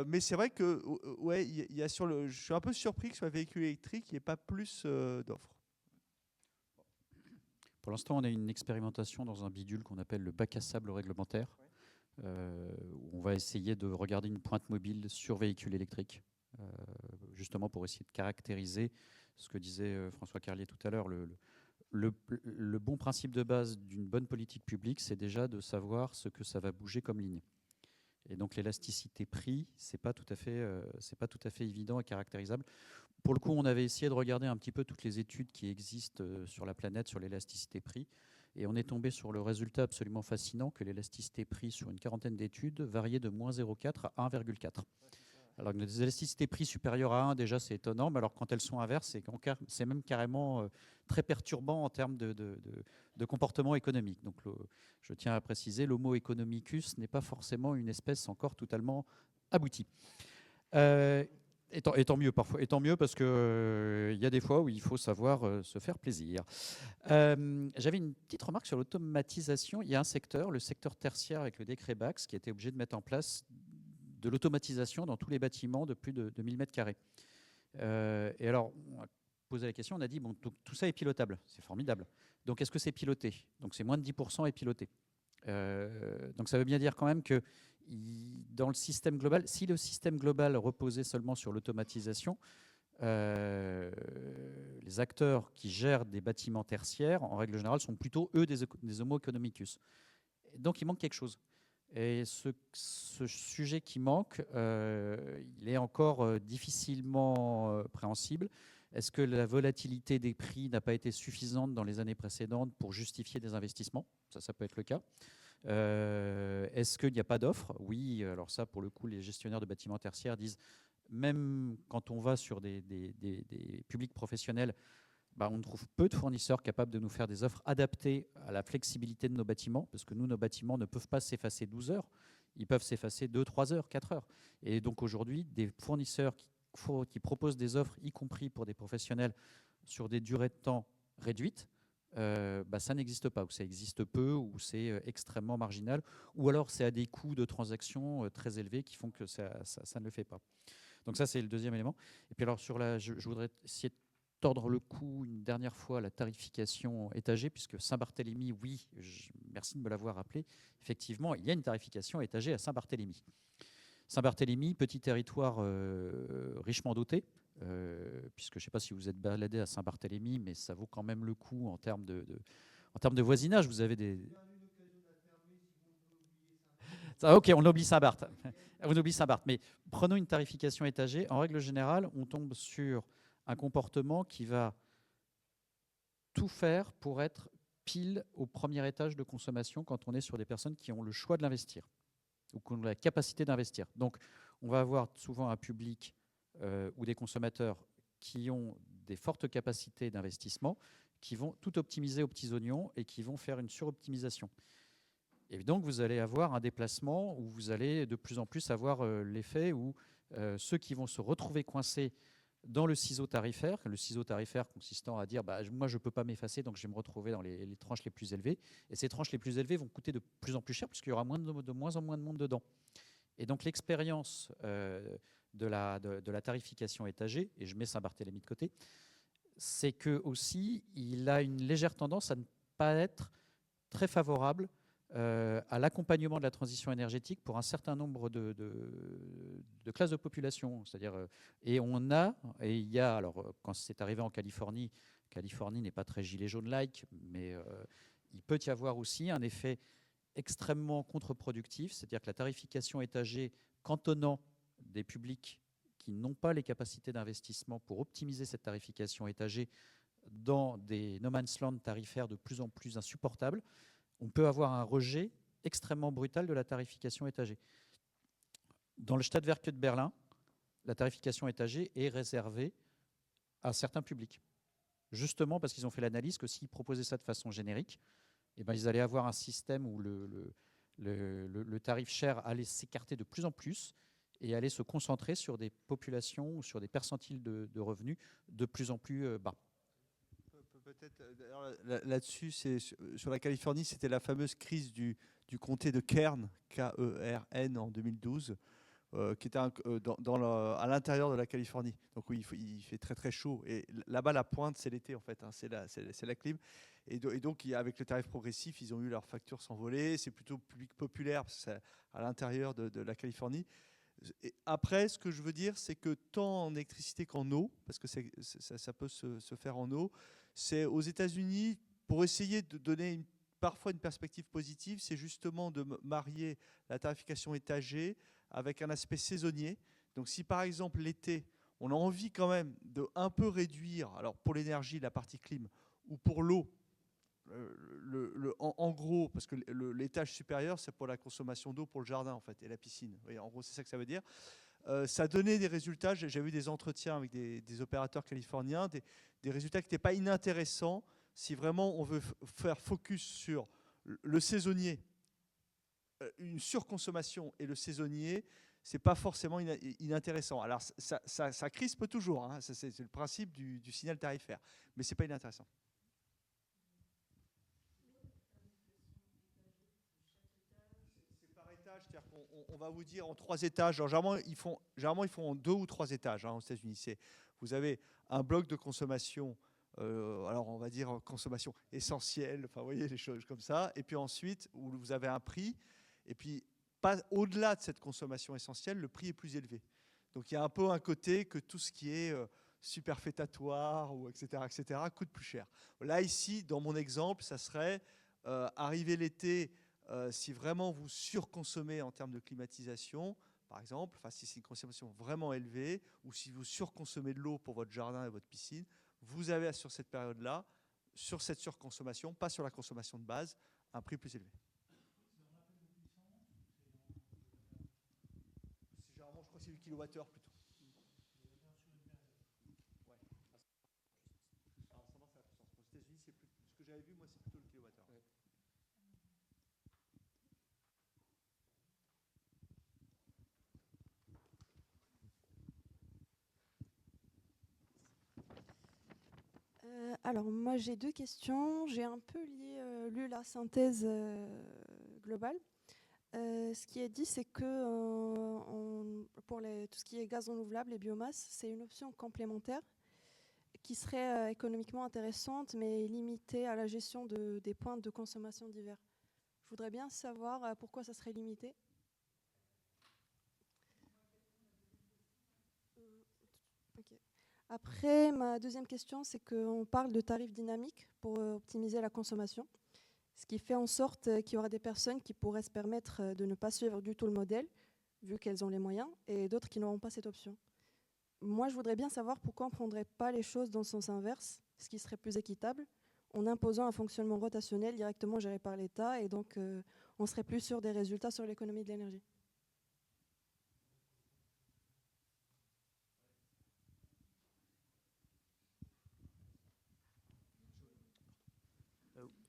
Mais c'est vrai que, ouais, je suis un peu surpris que sur les véhicules électriques, il n'y ait pas plus d'offres. Pour l'instant, on a une expérimentation dans un bidule qu'on appelle le bac à sable réglementaire, où on va essayer de regarder une pointe mobile sur véhicule électrique, justement pour essayer de caractériser ce que disait François Carlier tout à l'heure. Le bon principe de base d'une bonne politique publique, c'est déjà de savoir ce que ça va bouger comme ligne. Et donc l'élasticité prix, c'est pas tout à fait évident et caractérisable. Pour le coup, on avait essayé de regarder un petit peu toutes les études qui existent sur la planète sur l'élasticité prix, et on est tombé sur le résultat absolument fascinant que l'élasticité prix sur une quarantaine d'études variait de moins 0,4 à 1,4. Alors les élasticités prix supérieures à 1, déjà c'est étonnant, mais alors quand elles sont inverses, c'est même carrément très perturbant en termes de comportement économique. Donc je tiens à préciser, l'homo economicus n'est pas forcément une espèce encore totalement aboutie. Et tant mieux parfois, et tant mieux parce qu'il y a des fois où il faut savoir se faire plaisir. J'avais une petite remarque sur l'automatisation. Il y a un secteur, le secteur tertiaire avec le décret Bax, qui a été obligé de mettre en place de l'automatisation dans tous les bâtiments de plus de 1000 m². Et alors, on a posé la question, on a dit, bon, tout ça est pilotable, c'est formidable. Donc, est-ce que c'est piloté? Donc, c'est moins de 10% est piloté. Donc, ça veut bien dire quand même que dans le système global, si le système global reposait seulement sur l'automatisation, les acteurs qui gèrent des bâtiments tertiaires, en règle générale, sont plutôt, eux, des homo economicus. Donc, il manque quelque chose. Et ce sujet qui manque, il est encore difficilement préhensible. Est-ce que la volatilité des prix n'a pas été suffisante dans les années précédentes pour justifier des investissements? Ça peut être le cas. Est-ce qu'il n'y a pas d'offres? Oui, alors ça, pour le coup, les gestionnaires de bâtiments tertiaires disent, même quand on va sur des publics professionnels, on trouve peu de fournisseurs capables de nous faire des offres adaptées à la flexibilité de nos bâtiments, parce que nous, nos bâtiments ne peuvent pas s'effacer 12 heures, ils peuvent s'effacer 2, 3 heures, 4 heures. Et donc aujourd'hui, des fournisseurs qui proposent des offres, y compris pour des professionnels, sur des durées de temps réduites, ça n'existe pas, ou ça existe peu, ou c'est extrêmement marginal, ou alors c'est à des coûts de transaction très élevés qui font que ça ne le fait pas. Donc ça, c'est le deuxième élément. Et puis alors, je voudrais essayer de tordre le cou une dernière fois à la tarification étagée, puisque Saint-Barthélemy, oui, merci de me l'avoir rappelé, effectivement, il y a une tarification étagée à Saint-Barthélemy. Saint-Barthélemy, petit territoire richement doté, puisque je ne sais pas si vous êtes baladé à Saint-Barthélemy, mais ça vaut quand même le coup en termes de voisinage. Vous avez des... Ok, on oublie Saint-Barth. On oublie Saint-Barth. Mais prenons une tarification étagée. En règle générale, on tombe sur un comportement qui va tout faire pour être pile au premier étage de consommation quand on est sur des personnes qui ont le choix de l'investir ou qui ont la capacité d'investir. Donc, on va avoir souvent un public ou des consommateurs qui ont des fortes capacités d'investissement, qui vont tout optimiser aux petits oignons et qui vont faire une suroptimisation. Et donc, vous allez avoir un déplacement où vous allez de plus en plus avoir l'effet où ceux qui vont se retrouver coincés dans le ciseau tarifaire consistant à dire moi je ne peux pas m'effacer, donc je vais me retrouver dans les tranches les plus élevées, et ces tranches les plus élevées vont coûter de plus en plus cher puisqu'il y aura de moins en moins de monde dedans. Et donc l'expérience de la tarification étagée, et je mets Saint-Barthélemy de côté, c'est que aussi il a une légère tendance à ne pas être très favorable à l'accompagnement de la transition énergétique pour un certain nombre de classes de population. C'est-à-dire, il y a, alors quand c'est arrivé en Californie n'est pas très gilet jaune-like, mais il peut y avoir aussi un effet extrêmement contre-productif, c'est-à-dire que la tarification étagée cantonnant des publics qui n'ont pas les capacités d'investissement pour optimiser cette tarification étagée, dans des no man's land tarifaires de plus en plus insupportables, on peut avoir un rejet extrêmement brutal de la tarification étagée. Dans le Stadtwerke de Berlin, la tarification étagée est réservée à certains publics. Justement parce qu'ils ont fait l'analyse que s'ils proposaient ça de façon générique, eh ben, ils allaient avoir un système où le tarif cher allait s'écarter de plus en plus et allait se concentrer sur des populations ou sur des percentiles de revenus de plus en plus bas. Peut-être là-dessus, sur la Californie, c'était la fameuse crise du comté de Kern, K-E-R-N, en 2012, qui était à l'intérieur de la Californie. Donc oui, il fait très très chaud. Et là-bas, la pointe, c'est l'été en fait, hein, c'est la clim. Et donc, avec le tarif progressif, ils ont eu leurs factures s'envoler. C'est plutôt public populaire, parce que c'est à l'intérieur de la Californie. Et après, ce que je veux dire, c'est que tant en électricité qu'en eau, parce que ça peut se faire en eau, c'est aux États-Unis, pour essayer de donner parfois une perspective positive, c'est justement de marier la tarification étagée avec un aspect saisonnier. Donc si par exemple l'été, on a envie quand même de un peu réduire, alors pour l'énergie, la partie clim, ou pour l'eau, en gros, parce que l'étage supérieur, c'est pour la consommation d'eau pour le jardin en fait, et la piscine. Vous voyez, en gros, c'est ça que ça veut dire. Ça donnait des résultats. J'ai eu des entretiens avec des opérateurs californiens, des résultats qui n'étaient pas inintéressants si vraiment on veut faire focus sur le saisonnier, une surconsommation et le saisonnier. C'est pas forcément inintéressant. Alors ça crispe toujours, hein. C'est le principe du signal tarifaire, mais c'est pas inintéressant. C'est-à-dire qu'on va vous dire en 3 étages. Alors, généralement, ils font en 2 ou 3 étages hein, aux États-Unis. Vous avez un bloc de consommation, alors on va dire consommation essentielle, enfin, vous voyez, les choses comme ça. Et puis ensuite, où vous avez un prix. Et puis, au-delà de cette consommation essentielle, le prix est plus élevé. Donc, il y a un peu un côté que tout ce qui est superfétatoire, ou etc., coûte plus cher. Là, ici, dans mon exemple, ça serait arriver l'été. Si vraiment vous surconsommez en termes de climatisation, par exemple, si c'est une consommation vraiment élevée, ou si vous surconsommez de l'eau pour votre jardin et votre piscine, vous avez sur cette période-là, sur cette surconsommation, pas sur la consommation de base, un prix plus élevé. Généralement, je crois que c'est du kilowattheure plutôt. Ouais. Alors, ça marche à la puissance. Aux États-Unis, ce que j'avais vu, moi, c'est plutôt le kilowattheure. Ouais. Alors moi j'ai 2 questions. J'ai un peu lu la synthèse globale. Ce qui est dit, c'est que pour tout ce qui est gaz renouvelable et biomasse, c'est une option complémentaire qui serait économiquement intéressante, mais limitée à la gestion des points de consommation divers. Je voudrais bien savoir pourquoi ça serait limité. Okay. Après, ma deuxième question, c'est qu'on parle de tarifs dynamiques pour optimiser la consommation, ce qui fait en sorte qu'il y aura des personnes qui pourraient se permettre de ne pas suivre du tout le modèle, vu qu'elles ont les moyens, et d'autres qui n'auront pas cette option. Moi, je voudrais bien savoir pourquoi on ne prendrait pas les choses dans le sens inverse, ce qui serait plus équitable, en imposant un fonctionnement rotationnel directement géré par l'État, et donc on serait plus sûr des résultats sur l'économie de l'énergie.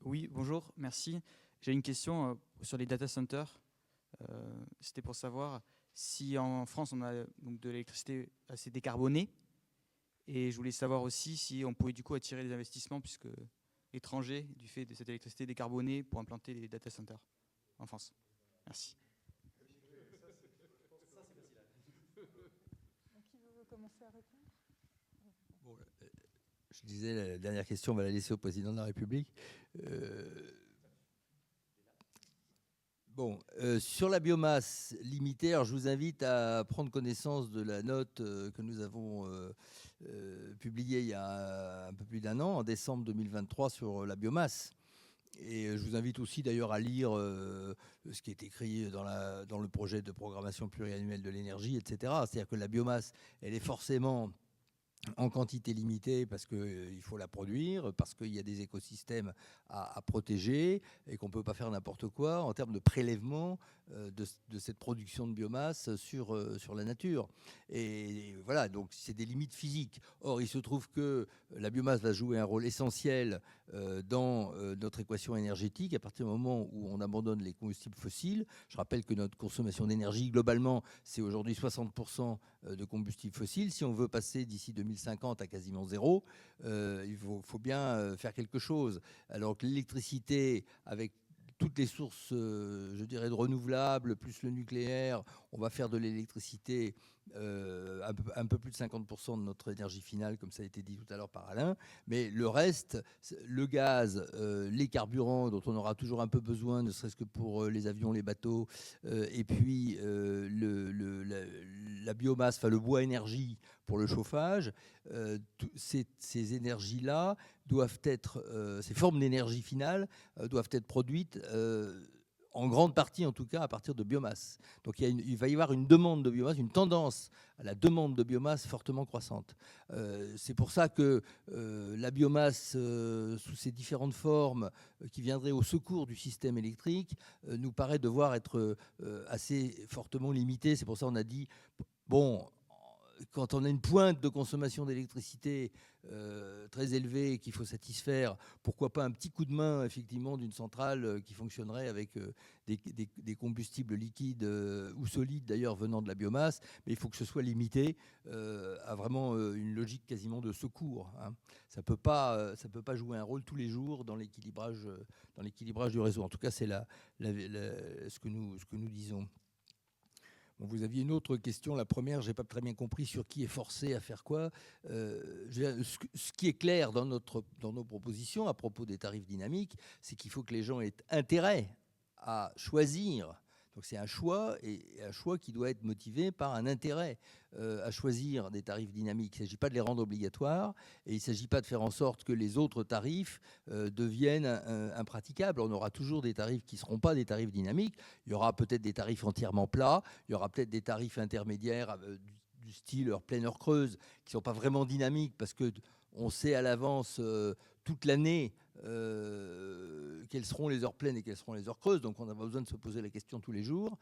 Oui, bonjour, merci. J'ai une question sur les data centers. C'était pour savoir si en France on a donc de l'électricité assez décarbonée, et je voulais savoir aussi si on pouvait du coup attirer des investissements puisque étrangers du fait de cette électricité décarbonée pour implanter des data centers en France. Merci. Qui veut commencer à répondre? Bon, je disais, la dernière question, on va la laisser au président de la République. Sur la biomasse limitée, alors je vous invite à prendre connaissance de la note que nous avons publiée il y a un peu plus d'1 an, en décembre 2023, sur la biomasse. Et je vous invite aussi d'ailleurs à lire ce qui est écrit dans le projet de programmation pluriannuelle de l'énergie, etc. C'est-à-dire que la biomasse, elle est forcément en quantité limitée parce qu'il faut la produire, parce qu'il y a des écosystèmes à protéger et qu'on ne peut pas faire n'importe quoi en termes de prélèvement de cette production de biomasse sur la nature. Et voilà, donc c'est des limites physiques. Or, il se trouve que la biomasse va jouer un rôle essentiel dans notre équation énergétique à partir du moment où on abandonne les combustibles fossiles. Je rappelle que notre consommation d'énergie, globalement, c'est aujourd'hui 60% de combustibles fossiles. Si on veut passer d'ici 2050 à quasiment zéro, il faut bien faire quelque chose. Alors que l'électricité, avec toutes les sources, je dirais, de renouvelables, plus le nucléaire, on va faire de l'électricité un peu plus de 50% de notre énergie finale, comme ça a été dit tout à l'heure par Alain. Mais le reste, le gaz, les carburants, dont on aura toujours un peu besoin, ne serait-ce que pour les avions, les bateaux, et puis la biomasse, enfin le bois énergie pour le chauffage, ces énergies-là doivent être, ces formes d'énergie finale doivent être produites en grande partie, en tout cas, à partir de biomasse. Donc il va y avoir une demande de biomasse, une tendance à la demande de biomasse fortement croissante. C'est pour ça que la biomasse, sous ses différentes formes, qui viendrait au secours du système électrique, nous paraît devoir être assez fortement limitée. C'est pour ça qu'on a dit, bon, quand on a une pointe de consommation d'électricité très élevée qu'il faut satisfaire, pourquoi pas un petit coup de main effectivement d'une centrale qui fonctionnerait avec des combustibles liquides ou solides d'ailleurs venant de la biomasse, mais il faut que ce soit limité à vraiment une logique quasiment de secours, hein. Ça peut pas jouer un rôle tous les jours dans l'équilibrage du réseau. En tout cas, c'est ce que nous disons. Bon, vous aviez une autre question, la première, je n'ai pas très bien compris sur qui est forcé à faire quoi. Ce qui est clair dans nos propositions à propos des tarifs dynamiques, c'est qu'il faut que les gens aient intérêt à choisir. Donc c'est un choix, et un choix qui doit être motivé par un intérêt à choisir des tarifs dynamiques. Il ne s'agit pas de les rendre obligatoires, et il ne s'agit pas de faire en sorte que les autres tarifs deviennent impraticables. On aura toujours des tarifs qui ne seront pas des tarifs dynamiques. Il y aura peut-être des tarifs entièrement plats, il y aura peut-être des tarifs intermédiaires du style heure pleine, heure creuse, qui ne sont pas vraiment dynamiques, parce qu'on sait à l'avance toute l'année quelles seront les heures pleines et quelles seront les heures creuses, donc on n'a pas besoin de se poser la question tous les jours.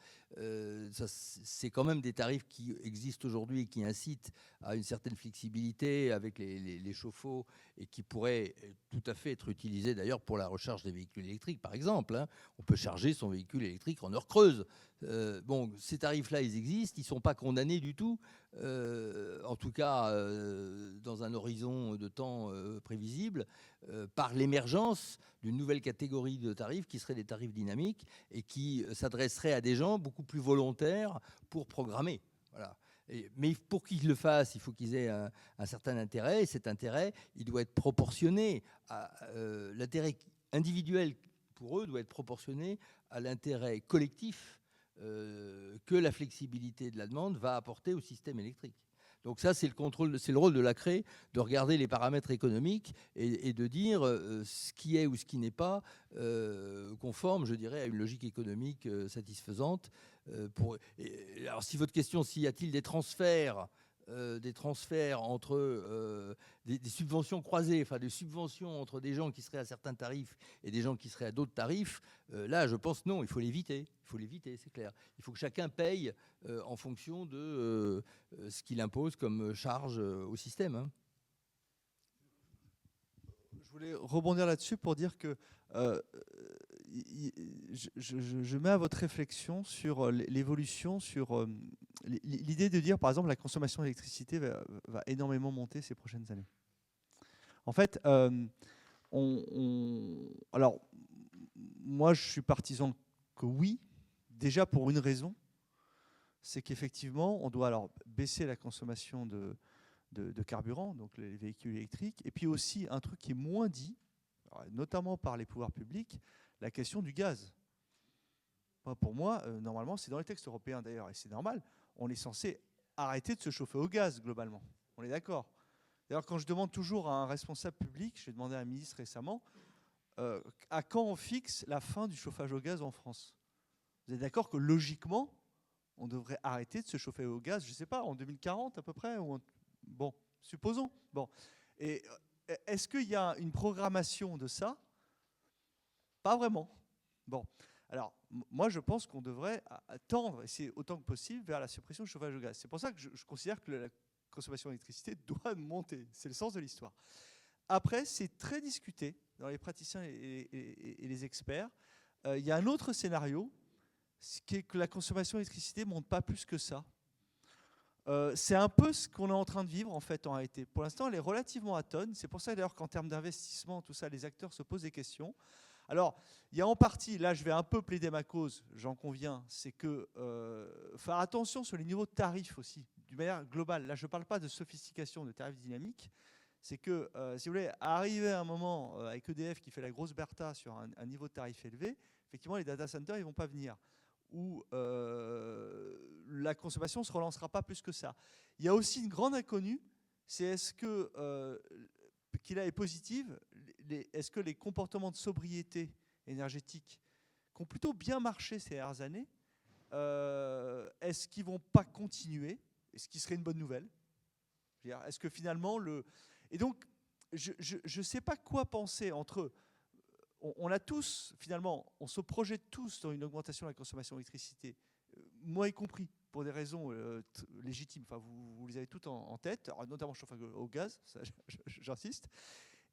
C'est quand même des tarifs qui existent aujourd'hui et qui incitent à une certaine flexibilité avec les chauffe-eau, et qui pourraient tout à fait être utilisés d'ailleurs pour la recharge des véhicules électriques par exemple, hein. On peut charger son véhicule électrique en heure creuse. Bon, ces tarifs-là, ils existent, ils ne sont pas condamnés du tout, en tout cas dans un horizon de temps prévisible, par l'émergence d'une nouvelle catégorie de tarifs qui seraient des tarifs dynamiques et qui s'adresseraient à des gens beaucoup plus volontaires pour programmer. Voilà. Mais pour qu'ils le fassent, il faut qu'ils aient un certain intérêt, et cet intérêt, il doit être proportionné à l'intérêt individuel pour eux doit être proportionné à l'intérêt collectif que la flexibilité de la demande va apporter au système électrique. Donc ça, c'est le rôle de l'ACRE, de regarder les paramètres économiques et de dire ce qui est ou ce qui n'est pas conforme, je dirais, à une logique économique satisfaisante. Alors si votre question, s'il y a-t-il des transferts entre des subventions croisées, enfin des subventions entre des gens qui seraient à certains tarifs et des gens qui seraient à d'autres tarifs, là je pense non, il faut l'éviter. Il faut l'éviter, c'est clair. Il faut que chacun paye en fonction de ce qu'il impose comme charge au système, hein. Je voulais rebondir là-dessus pour dire que je mets à votre réflexion sur l'évolution, sur l'idée de dire, par exemple, la consommation d'électricité va énormément monter ces prochaines années. En fait, alors, moi, je suis partisan que oui, déjà pour une raison, c'est qu'effectivement, on doit alors baisser la consommation de carburant, donc les véhicules électriques, et puis aussi un truc qui est moins dit, notamment par les pouvoirs publics, la question du gaz. Pour moi, normalement, c'est dans les textes européens d'ailleurs, et c'est normal, on est censé arrêter de se chauffer au gaz, globalement. On est d'accord. D'ailleurs, quand je demande toujours à un responsable public, j'ai demandé à un ministre récemment, à quand on fixe la fin du chauffage au gaz en France? Vous êtes d'accord que logiquement, on devrait arrêter de se chauffer au gaz, je ne sais pas, en 2040 à peu près ou Bon, supposons. Bon. Et est-ce qu'il y a une programmation de ça? Pas vraiment. Bon. Alors, moi, je pense qu'on devrait tendre, et c'est autant que possible, vers la suppression du chauffage au gaz. C'est pour ça que je considère que la consommation d'électricité doit monter. C'est le sens de l'histoire. Après, c'est très discuté dans les praticiens et les experts. Il y a un autre scénario, qui est que la consommation d'électricité ne monte pas plus que ça. C'est un peu ce qu'on est en train de vivre en fait en réalité. Pour l'instant, elle est relativement atone. C'est pour ça d'ailleurs qu'en termes d'investissement, tout ça, les acteurs se posent des questions. Alors, il y a en partie, là je vais un peu plaider ma cause, j'en conviens, c'est que faire attention sur les niveaux de tarifs aussi, d'une manière globale. Là, je ne parle pas de sophistication de tarifs dynamiques. C'est que, si vous voulez, arriver à un moment avec EDF qui fait la grosse Bertha sur un niveau de tarif élevé, effectivement, les data centers, ils ne vont pas venir. Ou la consommation ne se relancera pas plus que ça. Il y a aussi une grande inconnue, c'est est-ce que, qui là est positive, est-ce que les comportements de sobriété énergétique qui ont plutôt bien marché ces dernières années, est-ce qu'ils ne vont pas continuer? Ce qui serait une bonne nouvelle. Est-ce que finalement Et donc, je ne sais pas quoi penser entre... On a tous, finalement, on se projette tous dans une augmentation de la consommation d'électricité, moi y compris, pour des raisons légitimes. Enfin, vous les avez toutes en tête, notamment le chauffage au gaz, j'insiste.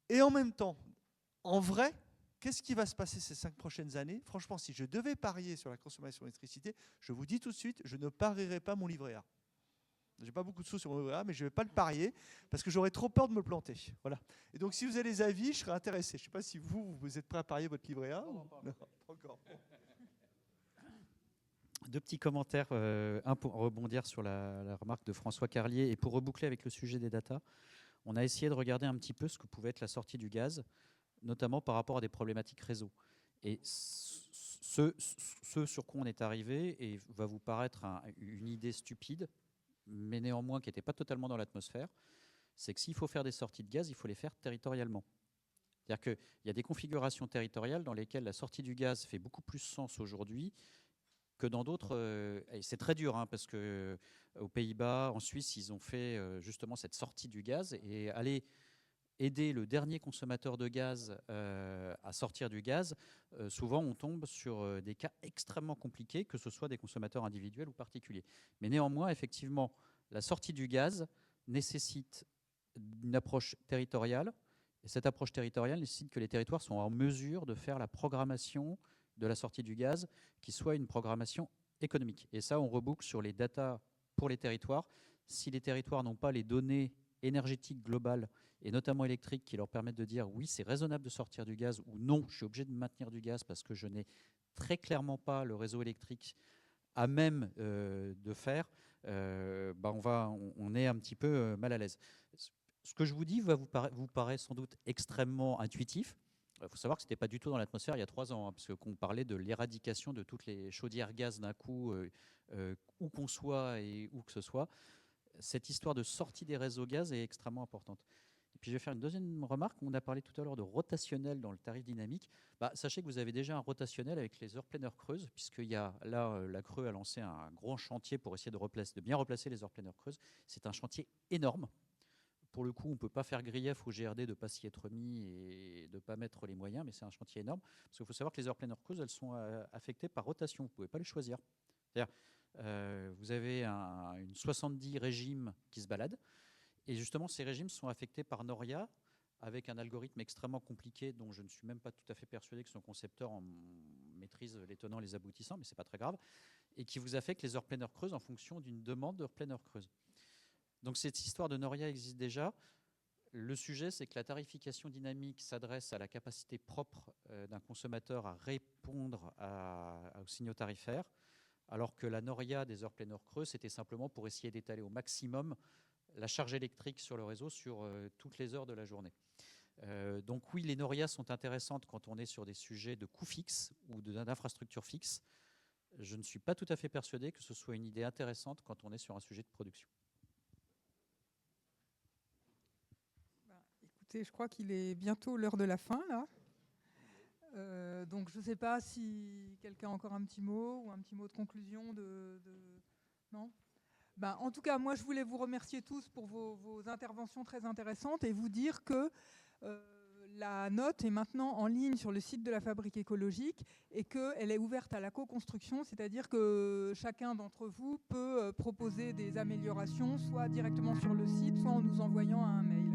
Et en même temps, en vrai, qu'est-ce qui va se passer ces 5 prochaines années? Franchement, si je devais parier sur la consommation d'électricité, je vous dis tout de suite, je ne parierais pas mon livret A. Je n'ai pas beaucoup de sous sur mon livret A, mais je ne vais pas le parier parce que j'aurais trop peur de me planter. Voilà. Et donc, si vous avez des avis, je serais intéressé. Je ne sais pas si vous êtes prêt à parier votre livret A. Non, pas encore. Deux petits commentaires. Un pour rebondir sur la remarque de François Carlier et pour reboucler avec le sujet des data. On a essayé de regarder un petit peu ce que pouvait être la sortie du gaz, notamment par rapport à des problématiques réseau. Et ce sur quoi on est arrivé, et va vous paraître une idée stupide, mais néanmoins qui n'était pas totalement dans l'atmosphère, c'est que s'il faut faire des sorties de gaz, il faut les faire territorialement. C'est-à-dire qu'il y a des configurations territoriales dans lesquelles la sortie du gaz fait beaucoup plus sens aujourd'hui que dans d'autres. Et c'est très dur, hein, parce qu'aux Pays-Bas, en Suisse, ils ont fait justement cette sortie du gaz et aller aider le dernier consommateur de gaz à sortir du gaz, souvent on tombe sur des cas extrêmement compliqués, que ce soit des consommateurs individuels ou particuliers. Mais néanmoins, effectivement, la sortie du gaz nécessite une approche territoriale, et cette approche territoriale nécessite que les territoires soient en mesure de faire la programmation de la sortie du gaz, qui soit une programmation économique. Et ça, on reboucle sur les datas pour les territoires. Si les territoires n'ont pas les données énergétiques globales, et notamment électriques, qui leur permettent de dire oui, c'est raisonnable de sortir du gaz, ou non, je suis obligé de maintenir du gaz parce que je n'ai très clairement pas le réseau électrique à même de faire, on est un petit peu mal à l'aise. Ce que je vous dis vous paraît sans doute extrêmement intuitif. Il faut savoir que ce n'était pas du tout dans l'atmosphère il y a 3 ans, hein, parce qu'on parlait de l'éradication de toutes les chaudières gaz d'un coup, où qu'on soit et où que ce soit. Cette histoire de sortie des réseaux gaz est extrêmement importante. Et puis je vais faire une deuxième remarque. On a parlé tout à l'heure de rotationnel dans le tarif dynamique. Sachez que vous avez déjà un rotationnel avec les heures pleine heure creuses, puisqu'il y a là, la Creux a lancé un grand chantier pour essayer de bien replacer les heures pleine heure creuses. C'est un chantier énorme. Pour le coup, on ne peut pas faire grief au GRD de ne pas s'y être mis et de ne pas mettre les moyens, mais c'est un chantier énorme. Parce qu'il faut savoir que les heures pleine heure creuses, elles sont affectées par rotation. Vous ne pouvez pas les choisir. C'est-à-dire, vous avez une 70 régimes qui se baladent. Et justement, ces régimes sont affectés par Noria, avec un algorithme extrêmement compliqué dont je ne suis même pas tout à fait persuadé que son concepteur en maîtrise les tenants et les aboutissants, mais ce n'est pas très grave, et qui vous affecte les heures pleine heure creuses en fonction d'une demande d'heures pleine heure creuse. Donc cette histoire de Noria existe déjà. Le sujet, c'est que la tarification dynamique s'adresse à la capacité propre d'un consommateur à répondre aux signaux tarifaires, alors que la Noria des heures pleine heure creuses, c'était simplement pour essayer d'étaler au maximum la charge électrique sur le réseau sur toutes les heures de la journée. Donc oui, les Noria sont intéressantes quand on est sur des sujets de coûts fixes ou d'infrastructures fixes. Je ne suis pas tout à fait persuadé que ce soit une idée intéressante quand on est sur un sujet de production. Écoutez, je crois qu'il est bientôt l'heure de la fin, là. Donc je ne sais pas si quelqu'un a encore un petit mot ou un petit mot de conclusion. Non ? En tout cas, moi, je voulais vous remercier tous pour vos interventions très intéressantes et vous dire que la note est maintenant en ligne sur le site de la Fabrique écologique et qu'elle est ouverte à la co-construction, c'est-à-dire que chacun d'entre vous peut proposer des améliorations, soit directement sur le site, soit en nous envoyant un mail.